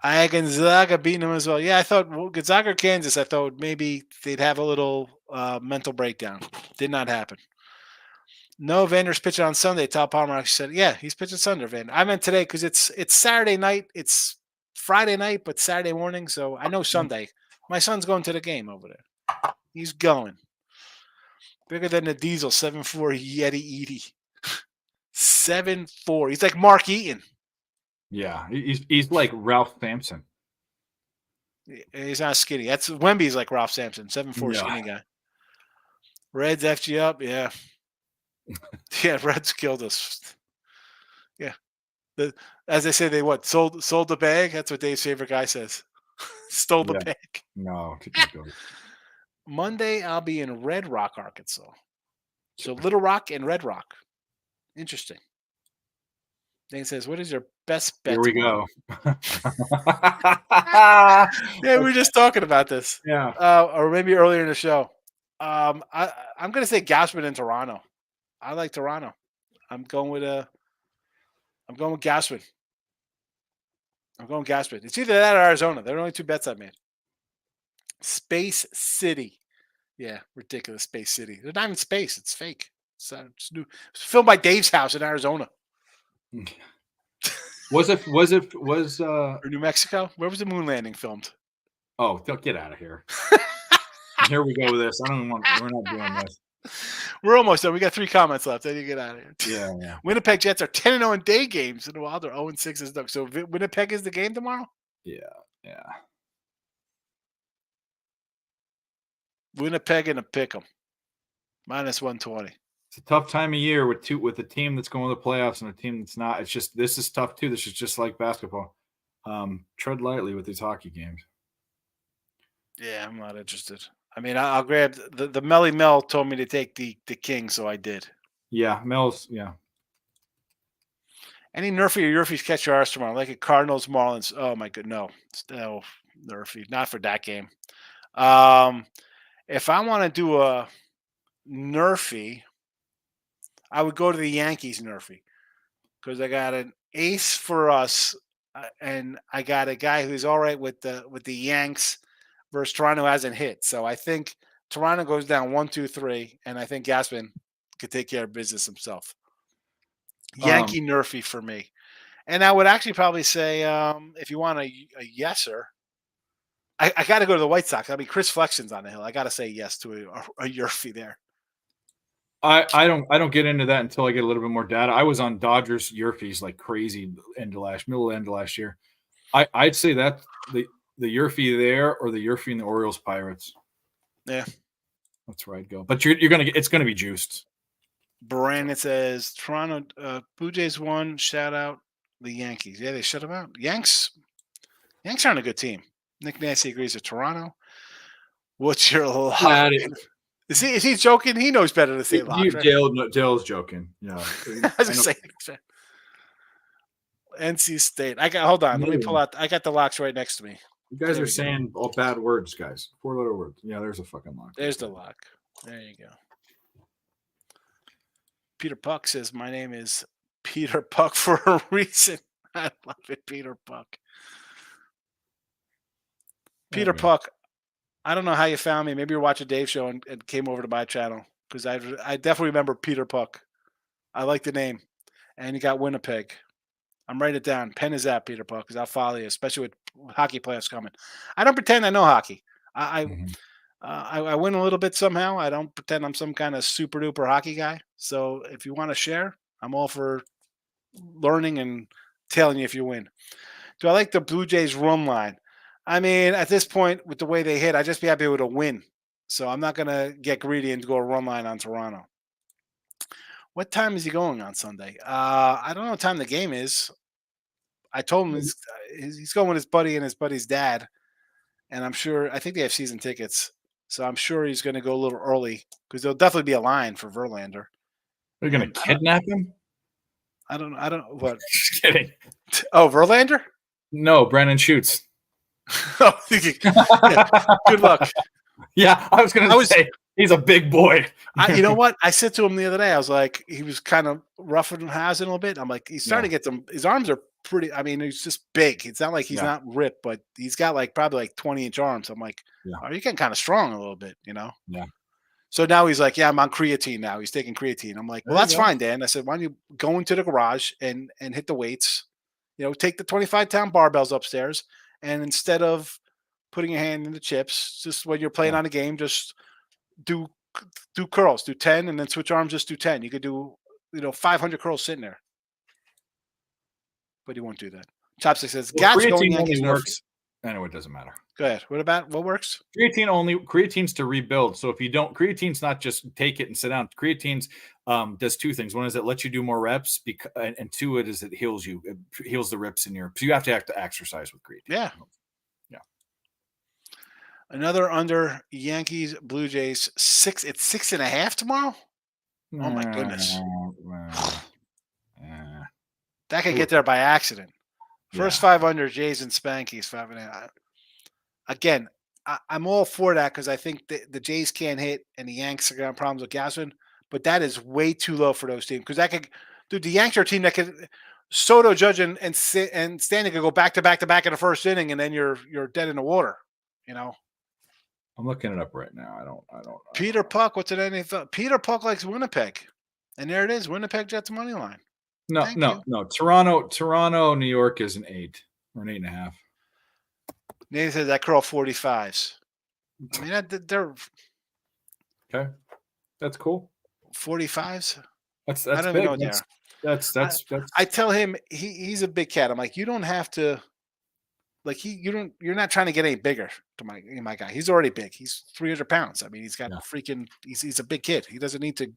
I had Gonzaga beating them as well. Yeah, I thought Gonzaga or Kansas. I thought maybe they'd have a little mental breakdown. Did not happen. No, Vander's pitching on Sunday. Todd Palmer actually said, "Yeah, he's pitching Sunday." Vander. I meant today because it's Saturday night. It's Friday night, but Saturday morning. So I know Sunday. My son's going to the game over there. He's going. Bigger than the Diesel 7'4" Yeti Edie. 7'4". He's like Mark Eaton. Yeah, he's like Ralph Sampson. He's not skinny. That's Wemby's like Ralph Sampson, 7'4" skinny guy. Reds F'd you up, yeah. Yeah, Reds killed us. Yeah. As they say, they sold the bag. That's what Dave's favorite guy says. Stole the bag. No. Monday, I'll be in Red Rock, Arkansas. So Little Rock and Red Rock. Interesting. Dane says, "What is your best bet?" Here we go. Yeah, we were just talking about this. Yeah. Or maybe earlier in the show. I'm going to say Gausman in Toronto. I like Toronto. I'm going with Gausman. It's either that or Arizona. They're the only 2 bets I've made. Space City. Yeah, ridiculous. Space City. They're not even space. It's fake. It's new. It's filmed by Dave's house in Arizona. Was or New Mexico? Where was the moon landing filmed? Oh, get out of here. Here we go with this. We're not doing this. We're almost done. We got 3 comments left. Then you get out of here. Yeah. Winnipeg Jets are 10-0 in day games. And the Wild are 0-6 as Doug. So Winnipeg is the game tomorrow? Yeah. Winnipeg and a pick 'em. Minus 120. It's a tough time of year with a team that's going to the playoffs and a team that's not. It's just this is tough too. This is just like basketball. Tread lightly with these hockey games. Yeah, I'm not interested. I mean, I'll grab the Melly Mel told me to take the King, so I did. Yeah, Mel's. Yeah. Any Nerfy or Yerfies catch your arse tomorrow? Like a Cardinals, Marlins. Oh my god, no, no Nerfy, not for that game. If I want to do a Nerfy, I would go to the Yankees Nerfy because I got an ace for us, and I got a guy who's all right with the Yanks versus Toronto hasn't hit. So I think Toronto goes down 1-2-3, and I think Gaspin could take care of business himself. Yankee Nerfy for me. And I would actually probably say, if you want a yeser, I got to go to the White Sox. I mean, Chris Flexion's on the hill. I got to say yes to a Yerfy there. I don't get into that until I get a little bit more data. I was on Dodgers Yerfies like crazy middle end of last year. I'd say that the Yerfy there or the Yerfy and the Orioles Pirates. Yeah, that's where I'd go. But it's gonna be juiced. Brandon says Toronto Blue Jays won. Shout out the Yankees. Yeah, they shut them out. Yanks aren't a good team. Nick Nancy agrees with Toronto. What's your lock? Is he joking? He knows better to say lock. Right? Dale's joking. Yeah. I was just saying. NC State. Hold on. Let me pull out. I got the locks right next to me. You guys are saying all bad words, guys. 4-letter words. Yeah, there's a fucking lock. There's the lock. There you go. Peter Puck says, my name is Peter Puck for a reason. I love it, Peter Puck. Peter Puck, I don't know how you found me. Maybe you're watching Dave's show and came over to my channel because I definitely remember Peter Puck. I like the name. And you got Winnipeg. I'm writing it down. Pen is that, Peter Puck, because I'll follow you, especially with hockey playoffs coming. I don't pretend I know hockey. I win a little bit somehow. I don't pretend I'm some kind of super duper hockey guy. So if you want to share, I'm all for learning and telling you if you win. Do I like the Blue Jays run line? I mean, at this point, with the way they hit, I'd just be happy with a win. So I'm not going to get greedy and go a run line on Toronto. What time is he going on Sunday? I don't know what time the game is. I told him he's going with his buddy and his buddy's dad. And I think they have season tickets. So I'm sure he's going to go a little early because there'll definitely be a line for Verlander. They're going to kidnap him? I don't know. What? Just kidding. Oh, Verlander? No, Brandon Shoots. Good luck. Yeah, I was going to say he's a big boy. You know what? I said to him the other day, I was like, he was kind of roughing and housing a little bit. I'm like, he's starting to get some. His arms are pretty. I mean, he's just big. It's not like he's not ripped, but he's got probably 20-inch arms. I'm like, are you getting kind of strong a little bit? You know? Yeah. So now he's like, yeah, I'm on creatine now. He's taking creatine. I'm like, well, that's fine, Dan. I said, why don't you go into the garage and hit the weights? You know, take the 25-pound barbells upstairs, and instead of putting your hand in the chips, just when you're playing on a game, just do curls, do 10, and then switch arms, just do 10. You could do, 500 curls sitting there. But he won't do that. Chopstick says, Gats going Yankees works. Anyway, it doesn't matter. Go ahead. What works? Creatine's to rebuild. So if you don't, creatine's not just take it and sit down. Creatine's does two things. One is it lets you do more reps, and two, it heals you. It heals the rips in so you have to exercise with creatine. Yeah. Another under Yankees, Blue Jays 6. It's 6.5 tomorrow. Oh my goodness. That could get there by accident. First 5 under Jays and Spankies 5.5. Again, I'm all for that because I think the Jays can't hit and the Yanks are going to have problems with Gausman, but that is way too low for those teams because the Yanks are a team that could Soto, Judge, and Stanley could go back to back in the first inning, and then you're dead in the water. I'm looking it up right now. I don't. Peter Puck, what's it NFL? Peter Puck likes Winnipeg, and there it is. Winnipeg Jets money line. No. Toronto, New York is an 8 or an 8.5. Nathan says that curl 45s. I mean, they're okay. That's cool. 45s. That's I don't big. even know That's. I tell him he's a big cat. I'm like, you don't have to. like you're not trying to get any bigger to my guy. He's already big. He's 300 pounds. I mean, he's got he's a big kid. He doesn't need to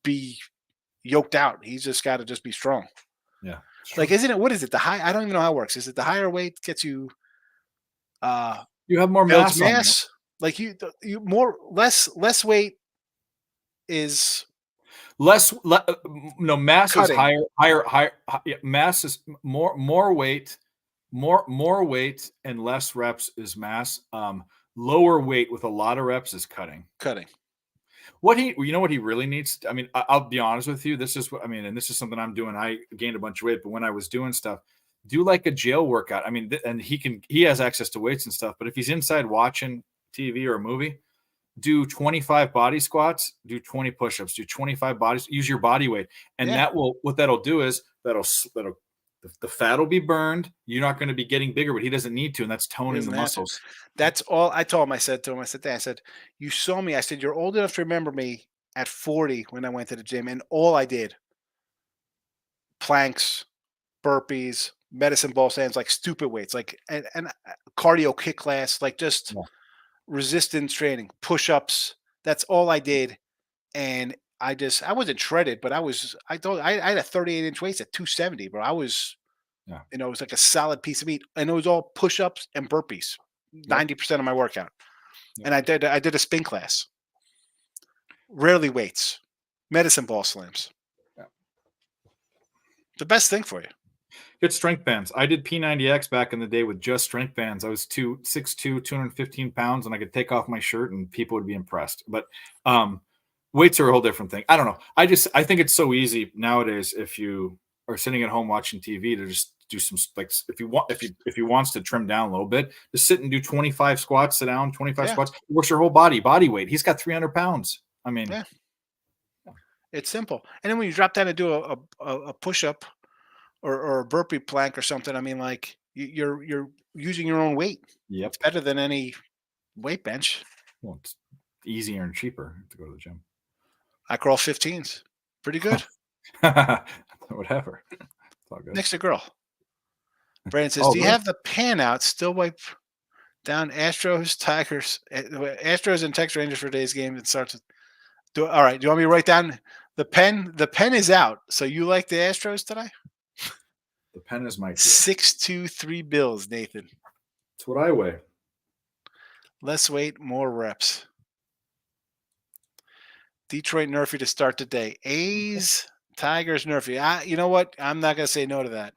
be yoked out. He's just got to just be strong. Yeah. Like, isn't it? What is it? The high? I don't even know how it works. Is it the higher weight gets you? You have more Builds mass. mass. Like you more less weight is Mass cutting. is higher. Yeah, mass is more weight, more weight and less reps is mass. Lower weight with a lot of reps is cutting. What he really needs. I mean, I'll be honest with you. This is what I mean, and this is something I'm doing. I gained a bunch of weight, but when I was doing stuff, do like a jail workout. I mean, and he has access to weights and stuff. But if he's inside watching TV or a movie, do 25 body squats, do 20 push-ups, do 25 bodies, use your body weight. And what that'll do is that'll the fat will be burned. You're not going to be getting bigger, but he doesn't need to. And that's toning the muscles. That's all I told him. I said, you saw me. I said, you're old enough to remember me at 40 when I went to the gym. And all I did, planks, burpees, medicine ball stands, like stupid weights, like, and cardio kick class, like just resistance training, push-ups. That's all I did. And I wasn't shredded, but I had a 38-inch waist at 270, bro. I was, it was like a solid piece of meat, and it was all push-ups and burpees, 90% of my workout. And I did a spin class, rarely weights, medicine ball slams. The best thing for you. Get strength bands. I did P90X back in the day with just strength bands. I was 6'2", 215 pounds, and I could take off my shirt and people would be impressed. But weights are a whole different thing. I don't know. I think it's so easy nowadays if you are sitting at home watching TV to just do some, like, if he wants to trim down a little bit, just sit and do 25 squats, sit down, 25 squats, works your whole body weight. He's got 300 pounds. I mean, it's simple. And then when you drop down and do a push-up or a burpee plank or something, I mean, like, you're using your own weight. Yep. It's better than any weight bench. Well, it's easier and cheaper to go to the gym. I crawl 15s. Pretty good. Whatever. It's all good. Next to girl. Brandon says, do you have the pan out still wipe down Astros, Tigers, Astros and Texas Rangers for today's game? It starts with, all right. Do you want me to write down the pen? The pen is out. So you like the Astros today? The pen is my 6'2", 3 bills, Nathan. That's what I weigh. Less weight, more reps. Detroit Nerfy to start the day. A's, Tigers, Nerfy. You know what? I'm not going to say no to that.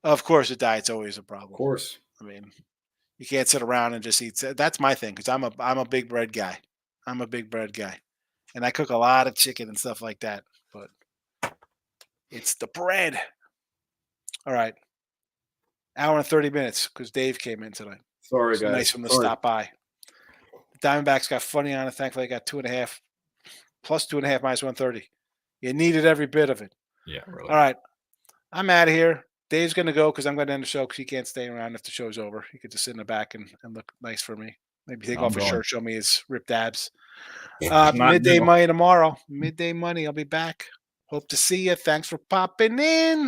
Of course, the diet's always a problem. Of course. I mean, you can't sit around and just eat. That's my thing, because I'm a big bread guy. I'm a big bread guy. And I cook a lot of chicken and stuff like that. But it's the bread. All right. Hour and 30 minutes because Dave came in tonight. Sorry, guys. Nice of him to stop by. The Diamondbacks got funny on it. Thankfully, they got 2.5 plus 2.5 minus 130. You needed every bit of it. Yeah, really. All right. I'm out of here. Dave's going to go because I'm going to end the show because he can't stay around if the show's over. He could just sit in the back and look nice for me. Maybe take off his shirt, show me his ripped abs. Midday money tomorrow. Midday money. I'll be back. Hope to see you. Thanks for popping in.